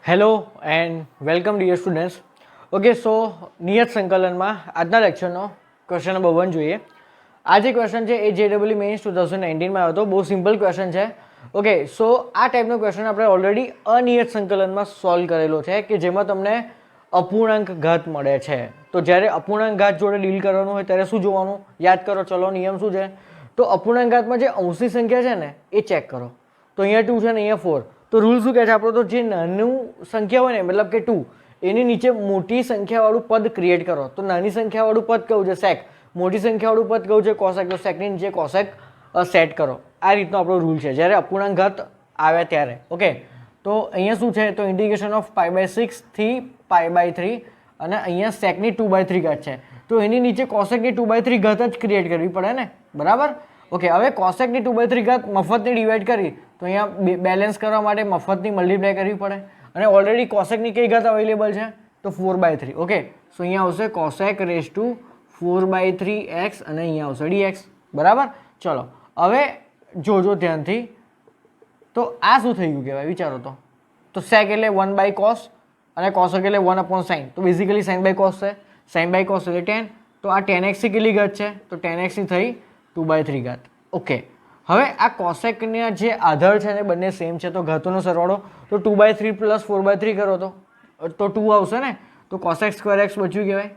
Hello and welcome dear students. Okay, so નિયત સંકલનમાં આજના લેક્ચરનો ક્વેશ્ચન નંબર 1 જોઈએ. આ જે ક્વેશ્ચન છે એ JEE મેઇન્સ 2019માં આવ્યો હતો. બહુ સિમ્પલ ક્વેશ્ચન છે. ઓકે, સો આ ટાઈપનો ક્વેશ્ચન આપણે ઓલરેડી અનિયત સંકલનમાં સોલ્વ કરેલો છે કે જેમાં તમને અપૂર્ણાંક ઘાત મળે છે. તો જ્યારે અપૂર્ણાંક ઘાત જોડે ડીલ કરવાનું હોય ત્યારે શું જોવાનું, યાદ કરો. ચલો, નિયમ શું છે? તો અપૂર્ણાંક ઘાતમાં જે અંશની સંખ્યા છે ને એ ચેક કરો. તો અહીંયા 2 છે ને અહીંયા 4. તો રૂલ શું કહે છે આપણો? તો જે નાનું સંખ્યા હોય ને, મતલબ કે 2, એની નીચે મોટી સંખ્યાવાળું પદ ક્રિએટ કરો. તો નાની સંખ્યાવાળું પદ કયું છે? સેક. મોટી સંખ્યાવાળું પદ કયું છે? કોસેક. તો સેકની નીચે કોસેક સેટ કરો. આ રીતનો આપણો રૂલ છે જ્યારે અપૂર્ણાંક ઘાત આવે ત્યારે. ઓકે, તો અહીંયા શું છે? તો ઇન્ટિગ્રેશન ઓફ π/6 થી π/3 અને અહીંયા સેકની 2/3 ઘાત છે. તો એની નીચે કોસેકની 2/3 ઘાત જ ક્રિએટ કરવી પડે ને, બરાબર? ઓકે, હવે કોસેકની 2/3 ઘાત મફતની ડિવાઈડ કરી તો અહીંયા બેલેન્સ કરવા માટે મફતની મલ્ટીપ્લાય કરવી પડે. અને ઓલરેડી કોસેકની કઈ ઘાત અવેલેબલ છે? તો 4/3. ઓકે, સો અહીંયા આવશે કોસેક રેઝ ટુ 4/3x અને અહીંયા આવશે dx, બરાબર? ચલો, હવે જોજો ધ્યાનથી. તો આ શું થઈ ગયું કહેવાય? વિચારો તો. તો સેક એટલે 1/cos અને કોસેક એટલે 1/sin. તો બેઝિકલી sin/cos છે. sin/cos એટલે tan. તો આ tan x ની કેટલી ઘાત છે? તો tan x ની થઈ 2/3 ઘાત. ઓકે, હવે આ કોસેકના જે આધાર છે ને બંને સેમ છે. તો ઘાતોનો સરવાળો તો 2/3 પ્લસ 4/3 કરો તો 2 આવશે ને. તો કોસેક સ્ક્વેર એક્સ બચ્યું કહેવાય.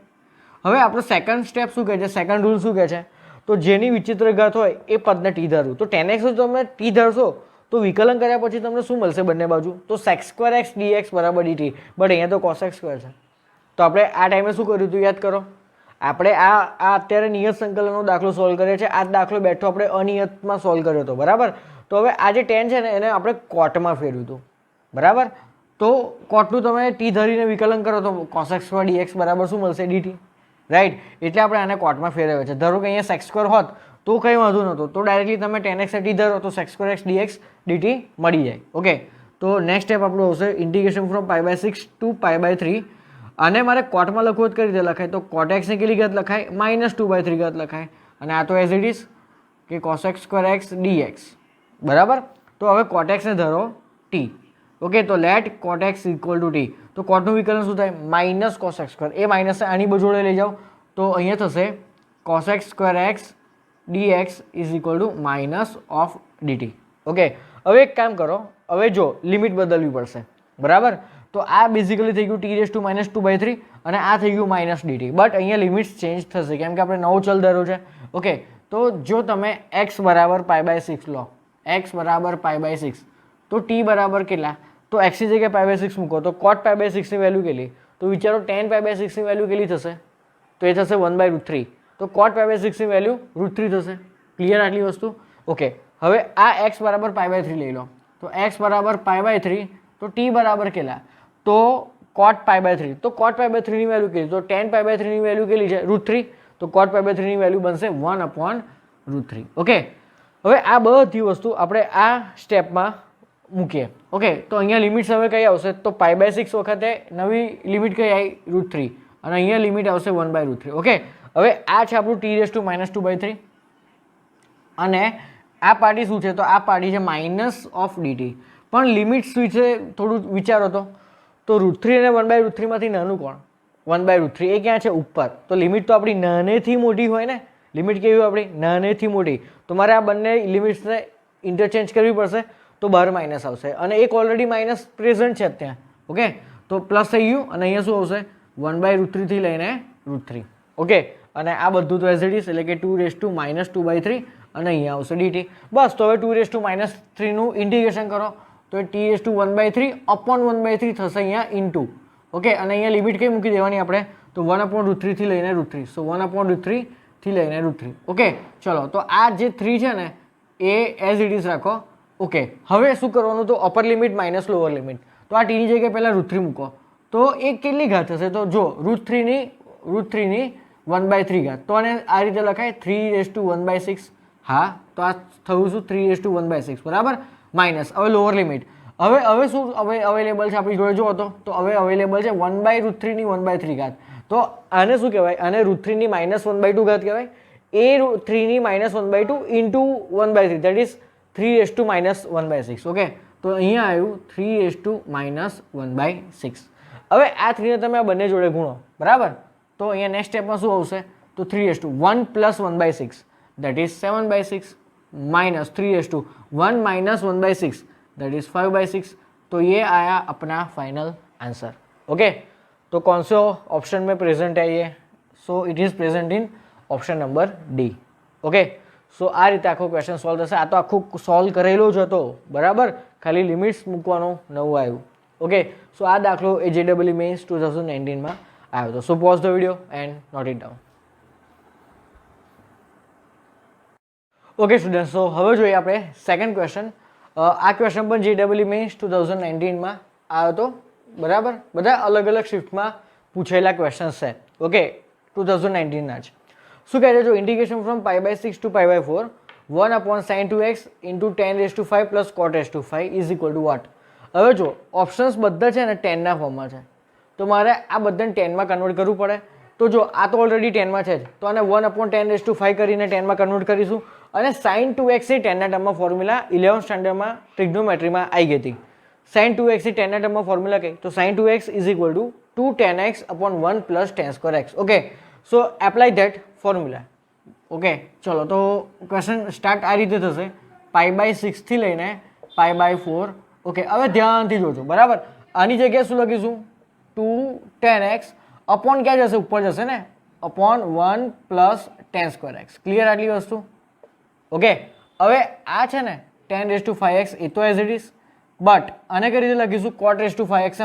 હવે આપણો સેકન્ડ સ્ટેપ શું કહે છે? સેકન્ડ રૂલ શું કહે છે? તો જેની વિચિત્ર ઘાત હોય એ પદને ટી ધારવું. તો tan x તમે ટી ધારશો તો વિકલન કર્યા પછી તમને શું મળશે બંને બાજુ? તો sec સ્ક્વેર એક્સ dx બરાબર dt. બટ અહીંયા તો કોસેક સ્ક્વેર છે. તો આપણે આ ટાઈમે શું કર્યું હતું યાદ કરો? આપણે આ અત્યારે નિયત સંકલનનો દાખલો સોલ્વ કરીએ છીએ. આ દાખલો બેઠો આપણે અનિયતમાં સોલ્વ કર્યો હતો, બરાબર? તો હવે આ જે tan છે ને એને આપણે કોટમાં ફેરવ્યું હતું, બરાબર? તો કોટનું તમે ટી ધરીને વિકલન કરો તો કોસેક સ્ક્વેર dx બરાબર શું મળશે? dt, right? એટલે આપણે આને કોટમાં ફેરવ્યો છે. ધારો કે અહીંયા sec સ્ક્વેર હોત તો કંઈ વાંધો નહોતો. તો ડાયરેક્ટલી તમે tan x ટી ધારો તો sec square x dx dt મળી જાય. ઓકે, તો નેક્સ્ટ સ્ટેપ આપણું આવશે ઇન્ટિગ્રેશન ફ્રોમ π/6 ટુ π/3. અને મારે કોટમાં લખવું જ કઈ રીતે લખાય? તો cot x ની કેટલી ઘાત લખાય? -2/3 ઘાત લખાય. અને આ તો એઝ ઇટ ઇઝ કે cosec સ્ક્વેર x dx, બરાબર? તો હવે cot x ને ધરો t. ઓકે, તો let cot x equal to t. તો કોટનું વિકલન શું થાય? Minus cosec square. એ માઇનસ આની જોડે લઈ જાઓ તો અહીંયા થશે cosec square x dx is equal to minus of dt. Okay, હવે એક કામ કરો. હવે જો લિમિટ બદલવી પડશે, બરાબર? તો આ બેઝિકલી થઈ ગયું t−2/3 અને આ થઈ ગયું માઇનસ dt. બટ અહીંયા લિમિટ્સ ચેન્જ થશે કેમ કે આપણે નવો ચલ ધાર્યો છે. ઓકે, તો જો તમે x બરાબર π/6 લો, x બરાબર π/6, તો t બરાબર કેટલા? તો x ની જગ્યાએ π/6 મૂકો તો cot π/6 ની વેલ્યુ કેટલી? તો વિચારો tan π/6 ની વેલ્યુ કેટલી થશે? તો એ થશે 1/√3. તો cot π/6 ની વેલ્યુ √3 થશે. ક્લિયર આટલી વસ્તુ? ઓકે, હવે આ x બરાબર π/3 લઈ લો. તો x બરાબર π/3 તો t બરાબર કેટલા? તો cot π/3. તો cot π/3 ની વેલ્યુ કેટલી? તો tan π/3 ની વેલ્યુ કેટલી છે? √3. તો cot π/3 ની વેલ્યુ બનશે 1/√3. ઓકે, હવે આ બધી વસ્તુ આપણે આ સ્ટેપમાં મૂકીએ. ઓકે, તો અહીંયા લિમિટ્સ હવે કઈ આવશે? તો π/6 વખતે નવી લિમિટ કઈ આવી? √3. અને અહીંયા લિમિટ આવશે 1/√3. ઓકે, હવે આ છે આપણું t−2/3 અને આ પાર્ટી શું છે? તો આ પાર્ટી છે માઇનસ ઓફ dt. પણ લિમિટ શું છે થોડું વિચારો તો √3 અને 1/√3 માંથી નાનું કોણ? 1/√3. એ ક્યાં છે? ઉપર. તો લિમિટ તો આપણી નાનેથી મોટી હોય ને. લિમિટ કેવી હોય આપણી? નાનેથી મોટી. તો મારે આ બંને લિમિટ્સને ઇન્ટરચેન્જ કરવી પડશે તો બહાર માઇનસ આવશે અને એક ઓલરેડી માઇનસ પ્રેઝન્ટ છે ત્યાં. ઓકે, તો પ્લસ થઈ ગયું અને અહીંયા શું આવશે? 1/√3 થી લઈને √3. ઓકે, અને આ બધું તો એઝ ઇટ ઇઝ એટલે કે 2⁻² અને અહીંયા આવશે dt. બસ, તો હવે 2⁻³ નું ઇન્ટિગ્રેશન કરો તો t⁻1/3 upon 1/3 થશે અહીંયા ઇન્ટુ. ઓકે, અને અહીંયા લિમિટ કઈ મૂકી દેવાની આપણે? તો 1/√3 થી લઈને √3. સો 1/√3 થી લઈને √3. ઓકે, ચલો, તો આ જે 3 છે ને એ એઝ ઇટ ઇઝ રાખો. ઓકે, હવે શું કરવાનું? તો upper limit minus lower limit. તો આ t ની જગ્યાએ પહેલાં √3 મૂકો તો એ કેટલી ઘાત થશે? તો જો √3 ની 1/3 ઘાત. તો આને આ રીતે લખાય 3⁻1/6. હા, તો આ થયું શું? 3⁻1/6, બરાબર? માઇનસ. હવે લોઅર લિમિટ. હવે શું અવેલેબલ છે આપણી જોડે? જો તો હવે અવેલેબલ છે 1/√3 ની 1/3 ઘાત. તો આને શું કહેવાય? આને √3 ની -1/2 ઘાત કહેવાય. એ 3 ની -1/2 ઇન્ટુ 1/3 દેટ ઇઝ 3⁻1/6. ઓકે, તો અહીંયા આવ્યું 3⁻⁻⁶. હવે આ 3ને તમે આ બંને જોડે ગુણો, બરાબર? તો અહીંયા નેક્સ્ટ સ્ટેપમાં શું આવશે? તો 3:1 + 1/6 that is 7/6 minus 3:1 - 1/6 that is 5/6. तो ये आया अपना फाइनल आंसर. ओके, तो कौन से ऑप्शन में प्रेजेंट है ये? So it is present in option number D. Okay, so આ રીતે આખો ક્વેશ્ચન સોલ્વ થશે. આ તો આખું સોલ્વ કરેલો જ હતો, બરાબર, ખાલી લિમિટ્સ મૂકવાનું નવું આવ્યું. ઓકે, સો આ દાખલો એ JEE મેઇન્સ 2019માં આવ્યો હતો. So pause the video and note it down. Okay student, so હવે જોઈએ આપણે સેકન્ડ ક્વેશ્ચન. આ ક્વેશ્ચન પણ JEE મેઇન્સ 2019માં આવ્યો હતો, બરાબર. બધા અલગ અલગ શિફ્ટમાં પૂછેલા ક્વેશ્ચન્સ છે. ઓકે, 2019ના જ. શું કહે છે? જો integration from π/6 to π/4 1/sin 2x into 10⁵ plus cot⁵ is equal to what? હવે જો ઓપ્શન્સ બધા છે ને 10ના ફોર્મમાં છે, તો મારે આ બધાને 10માં કન્વર્ટ કરવું પડે. તો જો આ તો ઓલરેડી 10માં છે જ, તો આને 1/10⁵ કરીને 10માં કન્વર્ટ કરીશું. અને sin 2x એ 10ના ટર્મમાં ફોર્મ્યુલા 11th સ્ટાન્ડર્ડમાં ટ્રિગ્નોમેટ્રીમાં આવી ગઈ હતી. sin 2x એ 10ના ટર્મમાં ફોર્મ્યુલા કઈ? તો sin 2x is equal two 2tan x/1 + tan²x. Okay, so apply that formula. Okay, ચલો તો ક્વેશ્ચન સ્ટાર્ટ આ રીતે થશે, π/6 થી લઈને π/4. ઓકે, હવે ધ્યાનથી જોજો, બરાબર. આની જગ્યાએ શું લખીશું? 2tan x અપોન ક્યાં જશે? ઉપર જશે ને, અપોન 1 + tan²x. ક્લિયર આટલી વસ્તુ? ઓકે, હવે આ છે ને tan⁵x એ તો એઝ ઇટ ઇઝ, બટ આને કઈ રીતે લખીશું? cot⁵x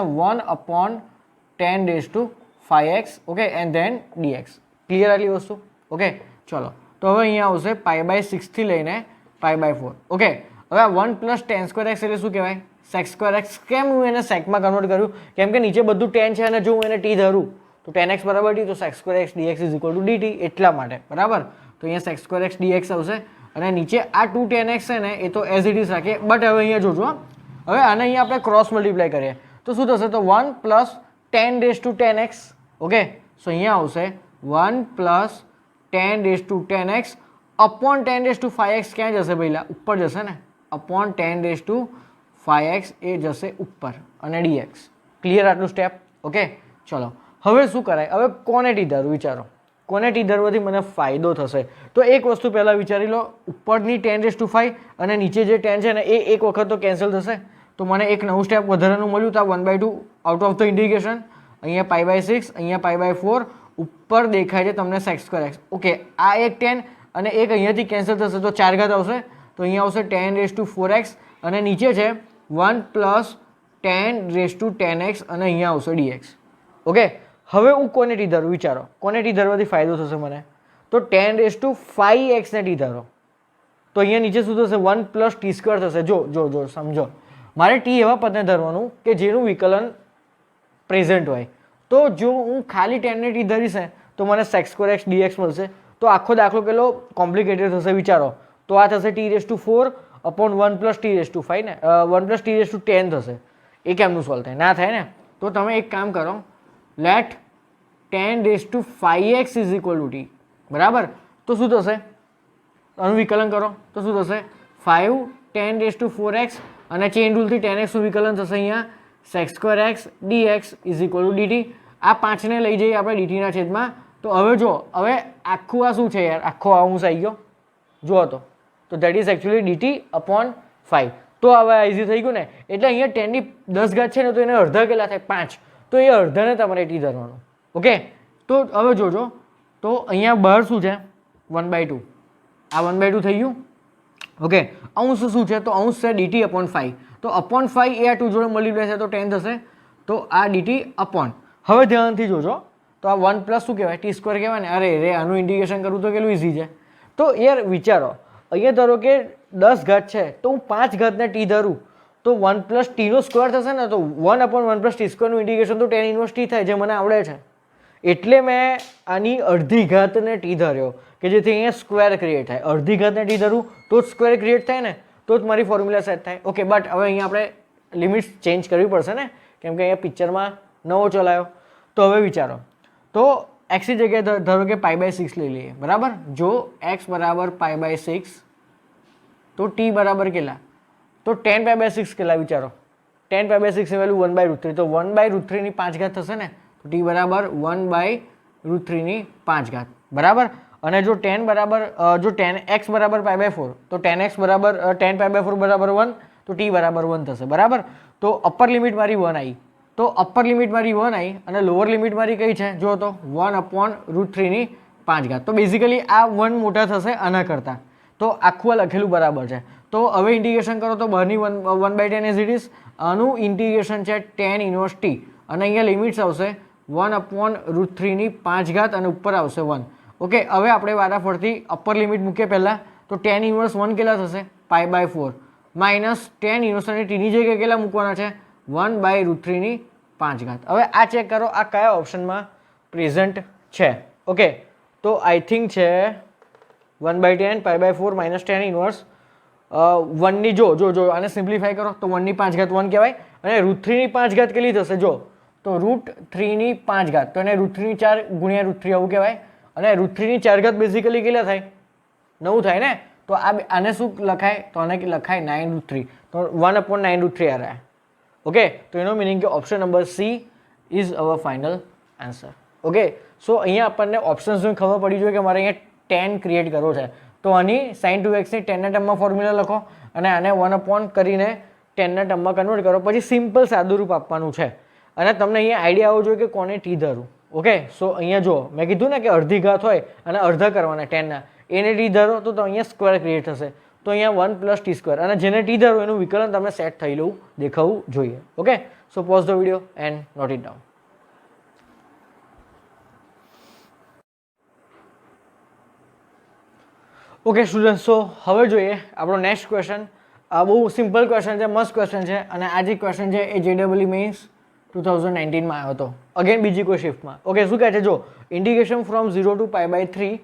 1/tan⁵x. Okay, and then dx. Clear આટલી વસ્તુ? ઓકે, ચલો તો હવે અહીંયા આવશે π/6 થી લઈને π/4. ઓકે, હવે આ 1 + tan²x એટલે શું કહેવાય? sec²x. કેમ હું એને સેકમાં કન્વર્ટ કર્યું? કેમ કે નીચે બધું tan છે અને જો હું એને t ધરું તો tan x = t, તો sec² dx = dt, એટલા માટે, બરાબર. તો અહીંયા sec² dx આવશે અને નીચે આ 2tan x છે ને એ તો એઝ ઇટ ઇઝ રાખીએ. બટ હવે અહીંયા જોજો, હવે આને અહીંયા આપણે ક્રોસ મલ્ટીપ્લાય કરીએ તો શું થશે? તો 1 + tan⁻tan x. ઓકે, સો અહીંયા આવશે 1 + tan⁻tan x અપોન tan⁵x. ક્યાં જશે પહેલા? ઉપર જશે ને, અપોન tan⁵x એ જશે ઉપર અને dx. ક્લિયર આટલું સ્ટેપ? ઓકે, ચલો હવે શું કરાય? હવે કોને ટી ધરવું વિચારો. કોને ટી ધરવાથી મને ફાયદો થશે? તો એક વસ્તુ પહેલાં વિચારી લો, ઉપરની tan⁵ અને નીચે જે tan છે ને એ એક વખત તો કેન્સલ થશે. તો મને એક નવું સ્ટેપ વધારાનું મળ્યું, તો આ 1/2 આઉટ ઓફ ધ ઇન્ટિગ્રેશન. અહીંયા π/6, અહીંયા π/4, ઉપર દેખાય છે તમને sec²x. ઓકે, આ એક tan અને એક અહીંયાથી કેન્સલ થશે તો 4 ઘાત આવશે. તો અહીંયા આવશે tan⁴x અને નીચે છે 1 + tan⁻tan x અને અહીંયા આવશે dx. ઓકે, હવે હું કોને ટી ધરું વિચારો? કોને ટી ધરવાથી ફાયદો થશે મને? તો tan⁵x ને ટી ધરો તો અહીંયા નીચે શું થશે? 1 + t² થશે. જો સમજો, મારે ટી એવા પદને ધરવાનું કે જેનું વિકલન પ્રેઝન્ટ હોય. તો જો હું ખાલી tan ને ટી ધરીશ ને તો મને sec² dx મળશે. તો આખો દાખલો કેટલો કોમ્પ્લિકેટેડ થશે વિચારો. તો આ થશે t⁴ અપોન 1 + t⁵ ને 1 + t⁻10 થશે. એ કેમનું સોલ્વ થાય? ના થાય ને. તો તમે એક કામ કરો, let tan⁵x is equal to t, બરાબર. તો શું થશે? આનું વિકલન કરો તો શું થશે? 5 tan⁴x અને ચેઇન રૂલથી tan x નું વિકલન થશે અહીંયા sec² dx is equal two dt. આ 5ને લઈ જઈએ આપણે dt ના છેદમાં. તો હવે જો, હવે આખું આ શું છે યાર? આખો આ અંશ આવી ગયો, જુઓ તો ધેટ ઇઝ એકચ્યુઅલી dt/5. તો હવે આ ઇઝી થઈ ગયું ને. એટલે અહીંયા 10ની 10 ઘાત છે ને, તો એને અડધા કેટલા થાય? 5. તો એ અડધાને તમારે ટી ધરવાનું. ઓકે, તો હવે જોજો, તો અહીંયા બહાર શું છે? 1/2. આ 1/2 થઈ ગયું. ઓકે, અંશ શું છે? તો અંશ છે dt/5. તો /5 એ આ 2 જોડે મલ્ટીપ્લાય છે તો 10 થશે. તો આ dt અપોન. હવે ધ્યાનથી જોજો, તો આ 1 + શું કહેવાય? t² કહેવાય ને. અરે રે, આનું ઇન્ટિગ્રેશન કરવું તો કેટલું ઇઝી છે. તો યાર વિચારો, અહીંયા ધારો કે 10 ઘાત છે તો હું 5 ઘાતને ટી ધરું તો 1 + t² થશે ને. તો 1/1 + t² નું ઇન્ટિગ્રેશન તો tan 1 t થાય, જે મને આવડે છે. એટલે મેં આની અડધી ઘાતને ટી ધર્યો કે જેથી અહીંયા સ્ક્વેર ક્રિએટ થાય. અડધી ઘાતને ટી ધરું તો જ સ્ક્વેર ક્રિએટ થાય ને, તો જ મારી ફોર્મ્યુલા સેટ થાય. ઓકે, બટ હવે અહીંયા આપણે લિમિટ્સ ચેન્જ કરવી પડશે ને, કેમ કે અહીંયા પિક્ચરમાં નવો ચલાયો. તો હવે વિચારો, તો એક્સની જગ્યાએ ધારો કે π/6 લઈ લઈએ, બરાબર. જો x = π/6 તો t બરાબર કેટલા? તો 10 / 6 કેટલા વિચારો? 10 / 6 ની વેલ્યુ 1/√3, તો 1/√3 ની 5 ઘાત થશે ને, તો t બરાબર 1/√3 ની 5 ઘાત, બરાબર. અને જો 10x બરાબર π/4, તો 10x બરાબર 10 π/4 બરાબર 1, તો t બરાબર 1 થશે, બરાબર. તો અપર લિમિટ મારી 1 આવી, તો અપર લિમિટ મારી 1 આવી અને લોઅર લિમિટ મારી કઈ છે જો તો 1/√3 ની 5 ઘાત. તો બેઝિકલી આ 1 મોટા થશે આના કરતાં, તો આખું આ લખેલું બરાબર છે. તો હવે ઇન્ટિગ્રેશન કરો તો બહારની 1/10 એઝ ઇટ ઇઝ, આનું ઇન્ટિગ્રેશન છે tan ઇન્વર્સ t અને અહીંયા લિમિટ્સ આવશે 1/√3 ની 5 ઘાત અને ઉપર આવશે 1. ઓકે, હવે આપણે વારાફરતી અપર લિમિટ મૂકીએ પહેલાં, તો tan ઇન્વર્સ 1 કેટલા થશે? π/4 માઇનસ tan ઇન્વર્સ અને ટીની જગ્યાએ કેટલા મૂકવાના છે? 1/√3 ની 5 ઘાત. હવે આ ચેક કરો આ કયા ઓપ્શનમાં પ્રેઝન્ટ છે. ઓકે, તો આઈ થિંક છે 1/10 π/4 માઇનસ tan ઇન્વર્સ 1ની જો આને સિમ્પ્લિફાય કરો તો 1 ની 5 ઘાત 1 કહેવાય અને √3 ની 5 ઘાત કેટલી થશે જો, તો √3 ની 5 ઘાત, તો એને √3 ની 4 ગુણ્યા √3 આવું કહેવાય. અને √3 ની 4 ઘાત બેઝિકલી કેટલા થાય? 9 થાય ને. તો આને શું લખાય? તો આને લખાય 9√3, તો 1/9√3 આ રહ્યા. ઓકે, તો એનો મિનિંગ કે option number C is our final answer. Okay, so અહીંયા આપણને ઓપ્શન્સ જોઈને ખબર પડી જોઈએ કે મારે અહીંયા 10 ક્રિએટ કરવો છે, તો આની sin 2x ની 10 ના ટર્મમાં ફોર્મ્યુલા લખો અને આને 1 કરીને 10 ના ટર્મમાં કન્વર્ટ કરો, પછી સિમ્પલ સાદું રૂપ આપવાનું છે અને તમને અહીંયા આઈડિયા આવવો જોઈએ કે કોને ટી ધરું. ઓકે, સો અહીંયા જો મેં કીધું ને કે અડધી ઘાત હોય અને અડધા કરવાના 10 ના, એને ટી ધરો તો અહીંયા સ્ક્વેર ક્રિએટ થશે, તો અહીંયા 1 + t², અને જેને ટી ધરો એનું વિકલન તમને સેટ થયેલું દેખાવું જોઈએ. Okay, so pause the video and note it down. Okay student, so હવે જોઈએ આપણો નેક્સ્ટ ક્વેશ્ચન. આ બહુ સિમ્પલ ક્વેશ્ચન છે, મસ્ત ક્વેશ્ચન છે અને આ જે ક્વેશ્ચન છે એ JEE મેઇન્સ 2019માં આવ્યો હતો, અગેન બીજી કોઈ શિફ્ટમાં. ઓકે, શું કહે છે જો, integration from 0 to π/3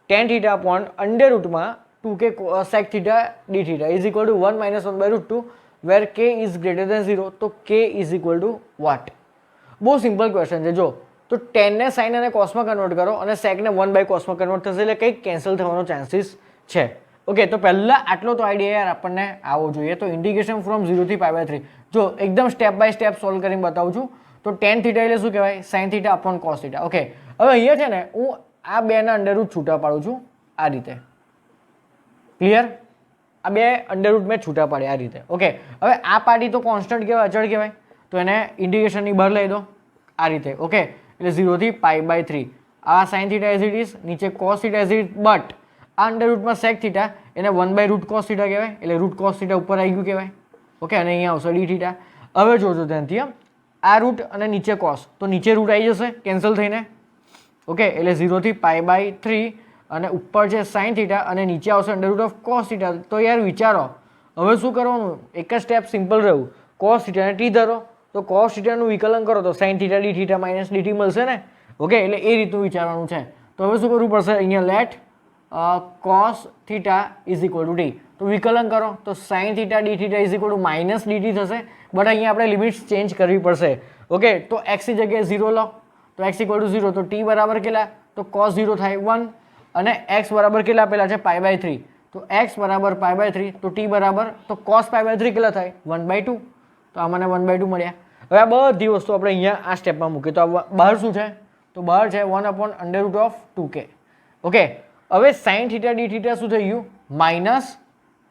tan θ upon √માં 2k sec θ dθ is equal to 1 - 1/√2 where k is greater than 0, તો k is equal to what? બહુ સિમ્પલ ક્વેશ્ચન છે. જો તો tan ને sin અને cosમાં કન્વર્ટ કરો અને sec ને 1/cos માં કન્વર્ટ થશે એટલે કંઈક કેન્સલ થવાનો ચાન્સીસ છે. ઓકે, તો પહેલાં આટલો તો આઈડિયા યાર આપણને આવવો જોઈએ. તો ઇન્ટિગ્રેશન ફ્રોમ 0 થી π/3, જો એકદમ સ્ટેપ બાય સ્ટેપ સોલ્વ કરીને બતાવું છું. તો tan θ એટલે શું કહેવાય? sin θ upon cos θ. ઓકે, હવે અહીંયા છે ને હું આ બેના અંડરરૂટ છૂટા પાડું છું આ રીતે. ક્લિયર? આ બે અંડરરૂટ મેં છૂટા પાડ્યા આ રીતે. ઓકે, હવે આ પાડી તો કોન્સ્ટન્ટ કહેવાય, અચળ કહેવાય, તો એને ઇન્ટિગ્રેશનની બહાર લઈ દો આ રીતે. ઓકે, એટલે 0 થી π/3 આ sin θ એઝ ઇટ ઇઝ, નીચે cos θ એઝ ઇટ, બટ આ અંડરરૂટમાં sec θ એને 1/√cos θ કહેવાય, એટલે √cos θ ઉપર આવી ગયું કહેવાય. ઓકે, અને અહીંયા આવશે dθ. હવે જોજો ધ્યાનથી, આ રૂટ અને નીચે cos, તો નીચે રૂટ આવી જશે કેન્સલ થઈને. ઓકે, એટલે 0 થી π/3 અને ઉપર છે sin θ અને નીચે આવશે √cos θ. તો યાર વિચારો હવે શું કરવાનું? એક જ સ્ટેપ સિમ્પલ રહ્યું, cos θ ને t ધરો, તો cos θ નું વિકલન કરો તો sin θ dθ માઇનસ dt મળશે ને. ઓકે, એટલે એ રીતનું વિચારવાનું છે. તો હવે શું કરવું પડશે? અહીંયા let cos θ is equal to t, તો વિકલન કરો તો sin θ dθ is equal to minus dt થશે, બટ અહીંયા આપણે લિમિટ્સ ચેન્જ કરવી પડશે. ઓકે, તો x ની જગ્યાએ 0 લો, તો x ઇક્વલ ટુ 0, તો t બરાબર કેટલા? તો cos 0 થાય 1 અને x બરાબર કેટલા આપેલા છે? π/3, તો x બરાબર π/3, તો t બરાબર, તો cos π/3 કેટલા થાય? 1/2, તો આ મને 1/2 મળ્યા. હવે આ બધી વસ્તુ આપણે અહીંયા આ સ્ટેપમાં મૂકીએ તો બહાર શું છે? તો બહાર છે 1/√2k. ઓકે, હવે sin θ dθ શું થઈ ગયું? માઇનસ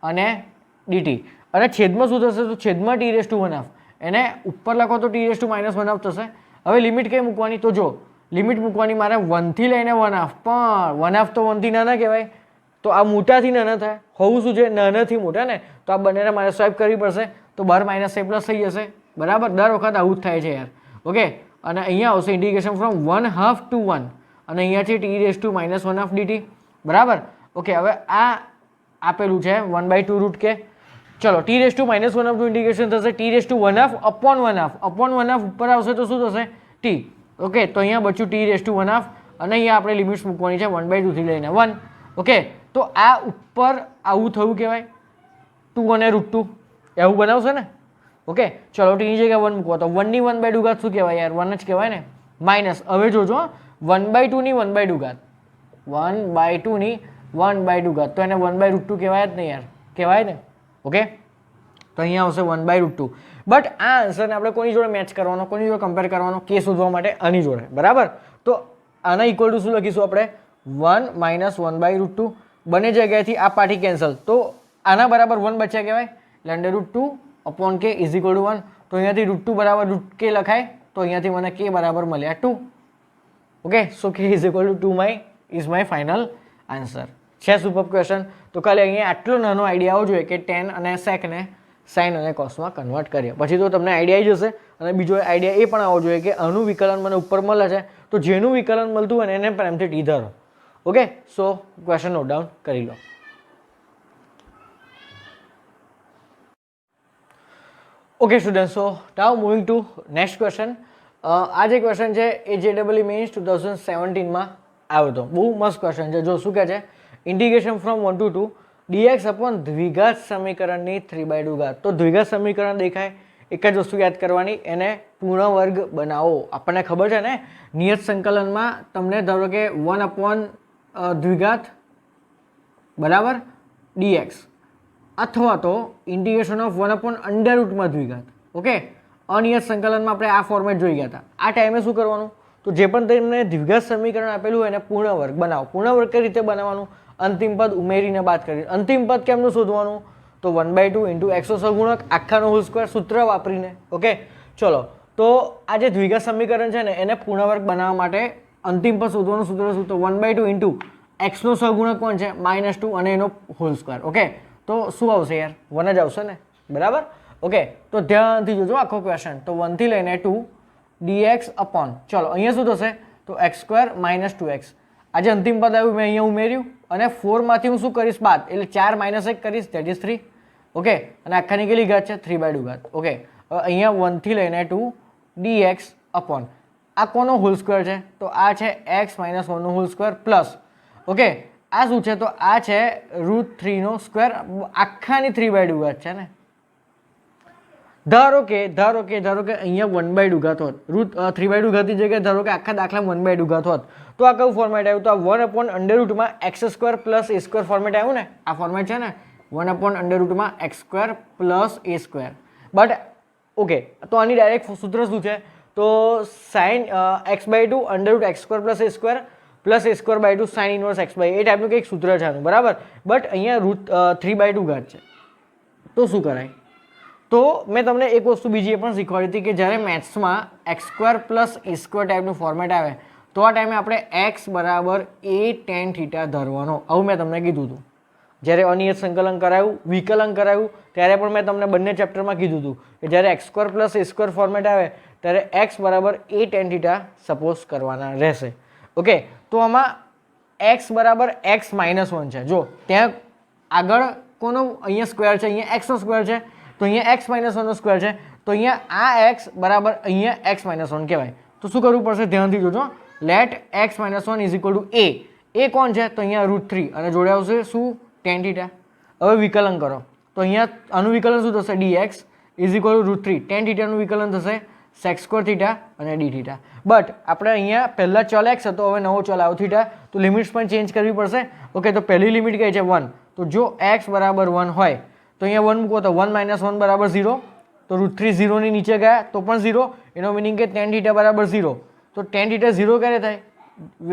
અને dt, અને છેદમાં શું થશે? તો છેદમાં t⁻1/2, એને ઉપર લખો તો t⁻−1/2 થશે. હવે લિમિટ કઈ મૂકવાની? તો જો લિમિટ મૂકવાની મારે 1 થી લઈને 1/2, પણ 1/2 તો 1 થી નાના કહેવાય, તો આ મોટાથી નાના થાય, હોવું શું છે? નાનાથી મોટા ને, તો આ બંનેને મારે સ્વાઇપ કરવી પડશે, તો બહાર માઇનસ એ પ્લસ થઈ જશે. બરાબર, દર વખત આવું જ થાય છે યાર. ઓકે, અને અહીંયા આવશે ઇન્ટિગ્રેશન ફ્રોમ 1/2 to 1 અને અહીંયા છે t⁻−1/2 dt. બરાબર. ઓકે, હવે આ આપેલું છે 1/2√k. ચલો t⁻−1/2 ઇન્ટિગ્રેશન થશે t⁻1/2 upon 1/2 ઉપર આવશે તો શું થશે? t. ઓકે, તો અહીંયા બચ્યું t⁻1/2 અને અહીંયા આપણે લિમિટ્સ મૂકવાની છે 1/2 થી લઈને 1. ઓકે, તો આ ઉપર આવું થયું કહેવાય 2 અને √2 એવું બનાવશે ને. ઓકે, ચલો t ની જગ્યાએ 1 મૂકો તો 1 ની 1/2 ઘાત શું કહેવાય યાર? 1 જ કહેવાય ને. માઇનસ, હવે જોજો 1/2 ની 1/2 ઘાત, 1/2 ની 1/2 ઘાત, તો એને 1/√2 કહેવાય જ ને યાર, કહેવાય ને. ઓકે, તો અહીંયા આવશે 1/√2. બટ આ આન્સરને આપણે કોની જોડે મેચ કરવાનો, કોની જોડે કમ્પેર કરવાનો, કે શોધવા માટે આની જોડે, બરાબર. તો આના ઇક્વલ ટુ શું લખીશું આપણે, 1 - 1/√2. બંને જગ્યાએથી આ પાર્ટી કેન્સલ, તો આના બરાબર 1 બચ્યા કહેવાય, એટલે √2/k = 1. તો અહીંયાથી √2 બરાબર √k લખાય, તો અહીંયાથી મને k બરાબર મળ્યા 2. Okay, so k = 2 is my final answer. છે સુપર ક્વેશ્ચન. તો ખાલી અહીંયા આટલો નાનો આઈડિયા આવવો જોઈએ કે ટેન અને સેકને સાઇન અને કોસમાં કન્વર્ટ કરીએ, પછી તો તમને આઈડિયા આવી જશે. અને બીજો આઈડિયા એ પણ આવવો જોઈએ કે આનું વિકલન મને ઉપર મળે છે, તો જેનું વિકલન મળતું હોય ને એને પ્રેમથી ટી ધરો. ઓકે, સો ક્વેશ્ચન નોટ ડાઉન કરી લો. ઓકે સ્ટુડન્ટ, સો નાઉ મૂવિંગ ટુ નેક્સ્ટ ક્વેશ્ચન. આ જે ક્વેશ્ચન છે એ JEE મેઇન્સ 2017માં આવ્યો હતો. બહુ મસ્ત ક્વેશ્ચન છે. જો શું કહે છે, integration from 1 to 2 dx upon દ્વિઘાત સમીકરણની 3/2 ઘાત. તો દ્વિઘાત સમીકરણ દેખાય, એક જ વસ્તુ યાદ કરવાની, એને પૂર્ણ વર્ગ બનાવો. આપણને ખબર છે ને, નિયત સંકલનમાં તમને ધારો કે 1 દ્વિઘાત બરાબર dx અથવા તો ઇન્ટિગ્રેશન ઓફ 1/√માં દ્વિઘાત. ઓકે, અનિયત સંકલનમાં આપણે આ ફોર્મેટ જોઈ ગયા હતા. આ ટાઈમે શું કરવાનું, તો જે પણ તમને દ્વિઘાત સમીકરણ આપેલું હોય એને પૂર્ણ વર્ગ બનાવો. પૂર્ણ વર્ગ કઈ રીતે બનાવવાનું, અંતિમ પદ ઉમેરીને બાદ કરી. અંતિમ પદ કેમનું શોધવાનું, તો 1/2 × x સહગુણક આખાનો હોલ સ્ક્વેર સૂત્ર વાપરીને. ઓકે, ચલો. તો આ જે દ્વિઘાત સમીકરણ છે ને એને પૂર્ણ વર્ગ બનાવવા માટે અંતિમ પદ શોધવાનું સૂત્ર શું, તો 1/2 × x નો સહગુણક કોણ છે, -2 અને એનો હોલ સ્ક્વેર. ઓકે, તો શું આવશે યાર, 1 જ આવશે ને, બરાબર. ઓકે, તો ધ્યાનથી જોજો આખો ક્વેશ્ચન. તો 1 થી લઈને 2 dx અપોન, ચલો અહીંયા શું થશે, તો x² - 2x. આજે અંતિમ પદ આવ્યું મેં અહીંયા ઉમેર્યું, અને 4 માંથી હું શું કરીશ બાદ, એટલે 4 - 1 કરીશ, ધેટ ઇઝ 3. ઓકે, અને આખાની કેટલી ઘાત છે, 3/2 ઘાત. ઓકે, હવે અહીંયા 1 થી લઈને 2 dx અપોન, આ કોનો હોલ સ્ક્વેર છે, તો આ છે x - 1 નો હોલ સ્ક્વેર પ્લસ. ઓકે, આ શું છે, તો આ છે √3 નો સ્ક્વેર, આખાની 3/2 ઘાત છે ને. ધારો કે અહીંયા 1/2 ઘાત હોત, √3/2 ઘાતની જગ્યાએ ધારો કે આખા દાખલામાં 1/2 ઘાત હોત, તો આ કયું ફોર્મેટ આવ્યું, તો આ 1/√માં x² + a² ફોર્મેટ આવ્યું ને. આ ફોર્મેટ છે ને 1/√માં x² + a². બટ ઓકે, તો આની ડાયરેક્ટ સૂત્ર શું છે, તો sin x/2 √x² + a² + a²/2 sin inverse x/a. એ ટાઈપનું કંઈક સૂત્ર છે આનું, બરાબર. બટ અહીંયા √3/2 ઘાત છે, તો શું કરાય. તો મેં તમને એક વસ્તુ બીજી એ પણ શીખવાડી હતી કે જ્યારે મેથ્સમાં x² + a² ટાઈપનું ફોર્મેટ આવે તો આ ટાઈમે આપણે x = a tan θ ધરવાનો. આવું મેં તમને કીધું હતું જ્યારે અનિયત સંકલન કરાયું, વિકલન કરાયું, ત્યારે પણ મેં તમને બંને ચેપ્ટરમાં કીધું હતું કે જ્યારે x² + a² ફોર્મેટ આવે ત્યારે x = a tan θ સપોઝ કરવાના રહેશે. ઓકે, તો આમાં x = x - 1 છે. જો ત્યાં આગળ કોનો અહીંયા સ્ક્વેર છે, અહીંયા x નો સ્ક્વેર છે, તો અહીંયા x - 1 નો સ્ક્વેર છે, તો અહીંયા આ x બરાબર અહીંયા x - 1 કહેવાય. તો શું કરવું પડશે, ધ્યાનથી જોજો. Late x - 1 = a. એ કોણ છે, તો અહીંયા √3 અને જોડે આવશે શું, tan θ. હવે વિકલન કરો, તો અહીંયા આનું વિકલન શું થશે, dx = √3 tan θ નું વિકલન થશે sec² θ અને dθ. બટ આપણે અહીંયા પહેલા ચલ x હતો, હવે નવો ચલ આવ્યો θ, તો લિમિટ્સ પણ ચેન્જ કરવી પડશે. ઓકે, તો પહેલી લિમિટ કઈ છે 1. તો જો x = 1 હોય તો અહીંયા 1 મૂકો તો 1 - 1 = 0. તો √3 0 ની નીચે ગયા તો પણ 0. એનો મિનિંગ કે tan θ = 0. તો tan θ 0 ક્યારે થાય,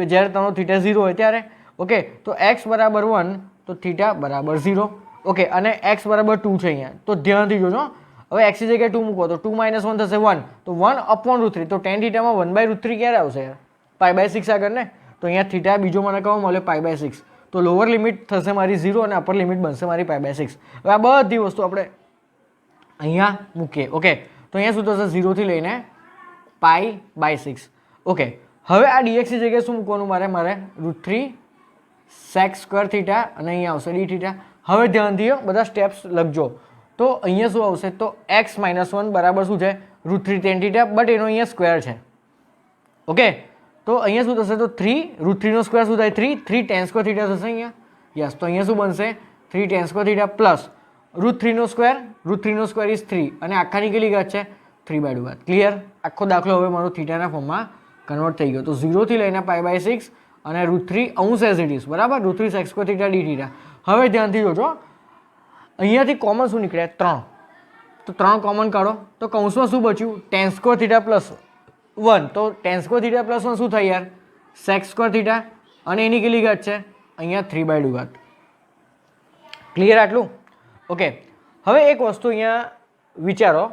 જ્યારે તમારો θ 0 હોય ત્યારે. ઓકે, તો x = 1 તો θ = 0. ઓકે, અને x = 2 છે અહીંયા, તો ધ્યાનથી જોજો. હવે x ની જગ્યાએ 2 મૂકો તો 2 - 1 થશે 1, તો 1/√3. તો tan θ માં 1/√3 ક્યારે આવશે, π/6 આગળ ને. તો અહીંયા θ બીજો મને કહો મળે π/6. તો લોઅર લિમિટ થશે મારી 0 અને અપર લિમિટ બનશે મારી π/6. હવે આ બધી વસ્તુ આપણે અહીંયા મૂકીએ. ઓકે, તો અહીંયા શું થશે, 0 થી લઈને π/6. ઓકે, હવે આ dx ની જગ્યાએ શું મૂકવાનું મારે √3 sec² θ અને અહીંયા આવશે dθ. હવે ધ્યાનથી બધા સ્ટેપ્સ લખજો. તો અહીંયા શું આવશે, તો x - 1 બરાબર શું છે, √3 tan θ, બટ એનો અહીંયા સ્ક્વેર છે. ઓકે, તો અહીંયા શું થશે, તો 3 √3 નો સ્ક્વેર શું થાય, 3 tan² θ થશે અહીંયા. યસ, તો અહીંયા શું બનશે, 3 tan² θ plus √3 no square is 3 અને આખાની કેટલી ઘાત છે, 3/2 ઘાત. ક્લિયર, આખો દાખલો હવે મારો થીટાના ફોર્મમાં કન્વર્ટ થઈ ગયો. તો 0 થી લઈને π/6 અને √3 અંશ એઝ ઇટ ઇઝ, બરાબર, √3 sec² θ dθ. હવે ધ્યાનથી જોજો, અહીંયાથી કોમન શું નીકળે, 3. તો 3 કોમન કાઢો તો કૌંસમાં શું બચ્યું tan સ્ક્વેર થીટા પ્લસ 1 તો tan સ્ક્વેર થીટા પ્લસ 1 શું થાય યાર sec સ્ક્વેર થીટા અને એની કેટલી ઘાત છે અહીંયા 3/2 ઘાત ક્લિયર આટલું ઓકે હવે એક વસ્તુ અહીંયા વિચારો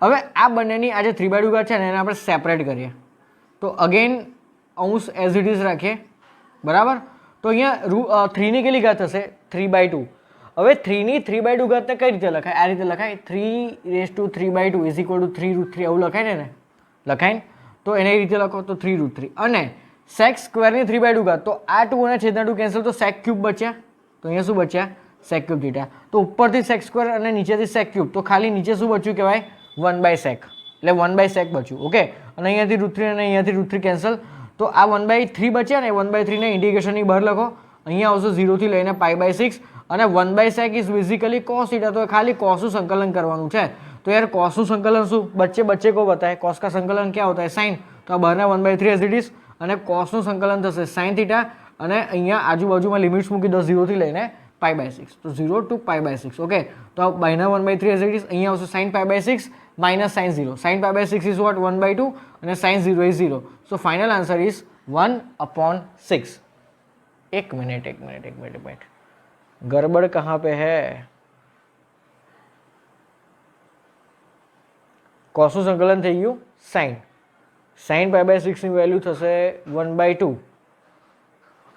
હવે આ બંનેની આ જે 3/2 ઘાત છે ને એને આપણે સેપરેટ કરીએ તો અગેન અંશ એઝ ઇટ ઇઝ રાખીએ બરાબર તો અહીંયા 3ની કેટલી ઘાત થશે 3/2 હવે 3ની 3/2 ઘાતને કઈ રીતે લખાય આ રીતે લખાય 3√3/2 ઇઝ ઇક્વલ ટુ 3√3 એવું લખાય ને લખાય ને તો એને એ રીતે લખો તો 3√3 અને sec સ્ક્વેરની 3/2 ઘાત તો આ 2 અને છેદના 2 કેન્સલ તો sec ક્યુબ બચ્યા તો અહીંયા શું બચ્યા sec ક્યુબ થીટા તો ઉપરથી sec સ્ક્વેર અને નીચેથી sec ક્યુબ તો ખાલી નીચે શું બચ્યું કહેવાય 1/sec એટલે 1/sec બચ્યું ઓકે અને અહીંયાથી √3 અને અહીંયાથી √3 કેન્સલ તો આ 1/3 બચ્યા ને 1/3 ને ઇન્ટિગ્રેશનની બહાર લખો અહીંયા આવશે 0 થી લઈને π/6 અને 1/sec is basically cos theta તો ખાલી cos નું સંકલન કરવાનું છે तो यार cos નું સંકલન શું बच्चे बच्चे को बताए cos का संकलन क्या होता है sin तो આ બહારના 1/3 એઝ ઇટ ઇઝ અને cos નું સંકલન થશે sin થીટા અને અહીંયા આજુબાજુમાં લિમિટ્સ મૂકી દો 0 થી લઈને π/6 તો 0 to π/6 ઓકે તો આ બહારના 1/3 એઝ ઇટ ઇઝ અહીંયા આવશે sin π/6 minus sin 0 sin π/6 is what 1/2 and sin 0 is 0 so final answer is 1/6 एक मिनट गड़बड़ कहाँ पे है cos નું સંકલન થઈ ગયું sin π/6 ની વેલ્યુ થશે 1/2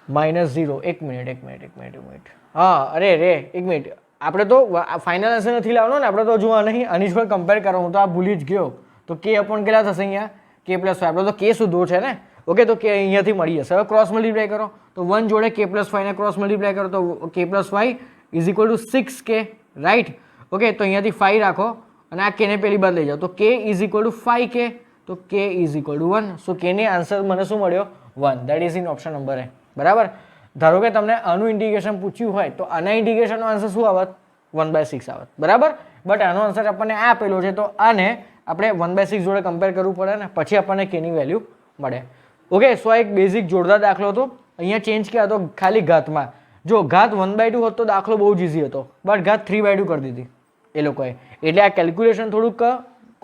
-0 એક મિનિટ હા અરે એક મિનિટ આપણે તો ફાઇનલ આન્સર નથી લાવવાનો ને આપણે તો જો નહીં આની પર કમ્પેર કરો હું તો આ ભૂલી જ ગયો તો k અપોન કેટલા થશે અહીંયા k + 5 આપણે તો k શોધવો છે ને ઓકે તો k અહીંયાથી મળી જશે હવે ક્રોસ મલ્ટીપ્લાય કરો તો 1 જોડે k + 5 ને ક્રોસ મલ્ટીપ્લાય કરો તો k + 5 = 6k રાઈટ ઓકે તો અહીંયાથી 5 રાખો અને આ k ને પેલી બાદ લઈ જાઓ તો k = 5k તો k = 1 સો k ની આન્સર મને શું મળ્યો 1 that is in option number A બરાબર ધારો કે તમને આનું ઇન્ટિગ્રેશન પૂછ્યું હોય તો આના ઇન્ટિગ્રેશનનો આન્સર શું આવત 1/6 આવત બરાબર બટ આનો આન્સર આપણને આ આપેલો છે તો આને આપણે 1/6 જોડે કમ્પેર કરવું પડે ને પછી આપણને k ની વેલ્યુ મળે ઓકે સો એક બેઝિક જોરદાર દાખલો હતો અહીંયા ચેન્જ ક્યાં હતો ખાલી ઘાતમાં જો ઘાત 1/2 હોત તો દાખલો બહુ જ ઇઝી હતો બટ ઘાત 3/2 કરી દીધી એ લોકોએ એટલે આ કેલ્ક્યુલેશન થોડુંક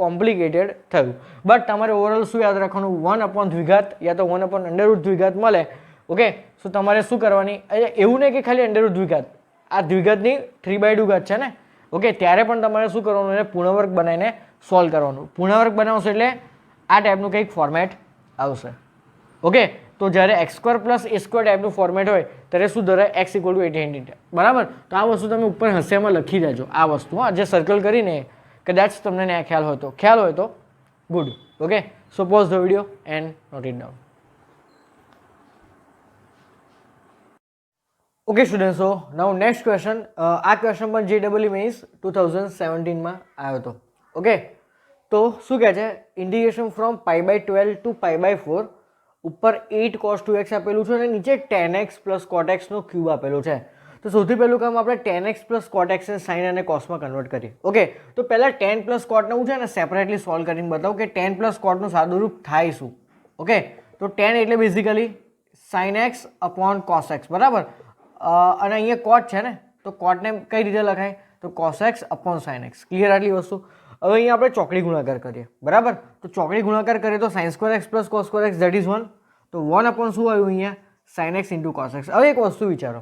કોમ્પ્લિકેટેડ થયું બટ તમારે ઓવરઓલ શું યાદ રાખવાનું 1/ દ્વિઘાત યા તો 1/√2 દ્વિઘાત મળે ઓકે સો તમારે શું કરવાની એવું નહીં કે ખાલી √ દ્વિઘાત આ દ્વિઘાતની 3/2 ઘાત છે ને ઓકે ત્યારે પણ તમારે શું કરવાનું એને પૂર્ણવર્ગ બનાવીને સોલ્વ કરવાનું પૂર્ણવર્ગ બનાવશો એટલે આ ટાઈપનું કંઈક ફોર્મેટ આવશે ઓકે તો જ્યારે x² + a² ટાઈપનું ફોર્મેટ હોય ત્યારે શું ધરાય x = 800 બરાબર તો આ વસ્તુ તમે ઉપર હાંસિયામાં લખી દેજો આ વસ્તુ જે સર્કલ કરીને કદાચ તમને ને ખ્યાલ હોય તો good okay so pause the video and note it down okay student so now next question આ ક્વેશ્ચન પણ JEE મેન્સ 2017 માં આવ્યો હતો ઓકે તો શું કહે છે ઇન્ટિગ્રેશન ફ્રોમ π/12 to π/4 ઉપર 8 cos 2x આપેલું છે અને નીચે tan x + cot x નો ક્યુબ આપેલો છે તો સૌથી પહેલું કામ આપણે tan x + cot x ને sin અને cos માં કન્વર્ટ કરીએ ઓકે તો પહેલા tan + cot નું છે ને સેપરેટલી સોલ્વ કરીને બતાવું કે tan + cot નું સાદું રૂપ થાય શું ઓકે તો tan એટલે basically sin x / cos x બરાબર અને અહીંયા cot છે ને તો cot ને કઈ રીતે લખાય તો cos x / sin x clear આટલી વસ્તુ હવે અહીંયા આપણે ચોકડી ગુણાકાર કરીએ બરાબર તો ચોકડી ગુણાકાર કરીએ તો sin² x + cos² x that is 1 તો 1 / શું આવ્યું અહીંયા sin x * cos x હવે એક વસ્તુ વિચારો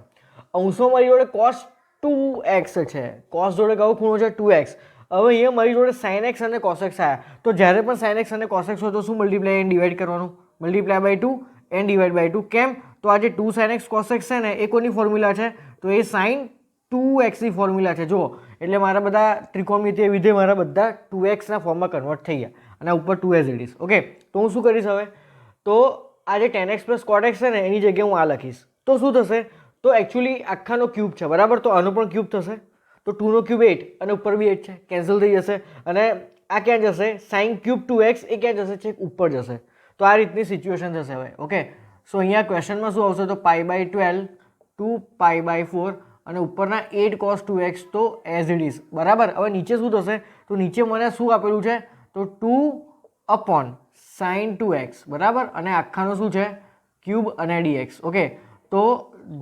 અંશમાં મારી જોડે cos 2x છે cos જોડે કયો ખૂણો છે 2x હવે અહીંયા મારી જોડે sin x અને cos x આવ્યા તો જ્યારે પણ sin x અને cos x હોય તો શું મલ્ટીપ્લાય એન્ડ ડિવાઈડ કરવાનું multiply by 2 and divide by 2 કેમ તો આ જે 2 sin x cos x છે ને એ કોની ફોર્મ્યુલા છે તો એ sin 2x ની ફોર્મ્યુલા છે જુઓ એટલે મારા બધા ત્રિકોણમિતિય વિધેય મારા બધા 2x ના ફોર્મમાં કન્વર્ટ થઈ ગયા અને ઉપર 2 એઝ ઇટ ઇઝ ઓકે તો હું શું કરીશ હવે તો આ જે tan x + cot x છે ને એની જગ્યાએ હું આ લખીશ તો શું થશે તો એકચ્યુઅલી આખાનો ક્યુબ છે બરાબર તો આનો પણ ક્યુબ થશે તો 2 નો ક્યુબ 8 અને ઉપર બી 8 છે કેન્સલ થઈ જશે અને આ ક્યાં જશે sin ક્યુબ 2x એ ક્યાં જશે છેક ઉપર જશે તો આ રીતની સિચ્યુએશન થશે હવે ઓકે સો અહીંયા ક્વેશ્ચનમાં શું આવશે તો π/12 to π/4 અને ઉપરના 8 cos 2x તો એઝ ઇટ ઇઝ બરાબર હવે નીચે શું થશે તો નીચે મને શું આપેલું છે તો 2 / sin 2x બરાબર અને આખાનો શું છે ક્યુબ અને dx ઓકે તો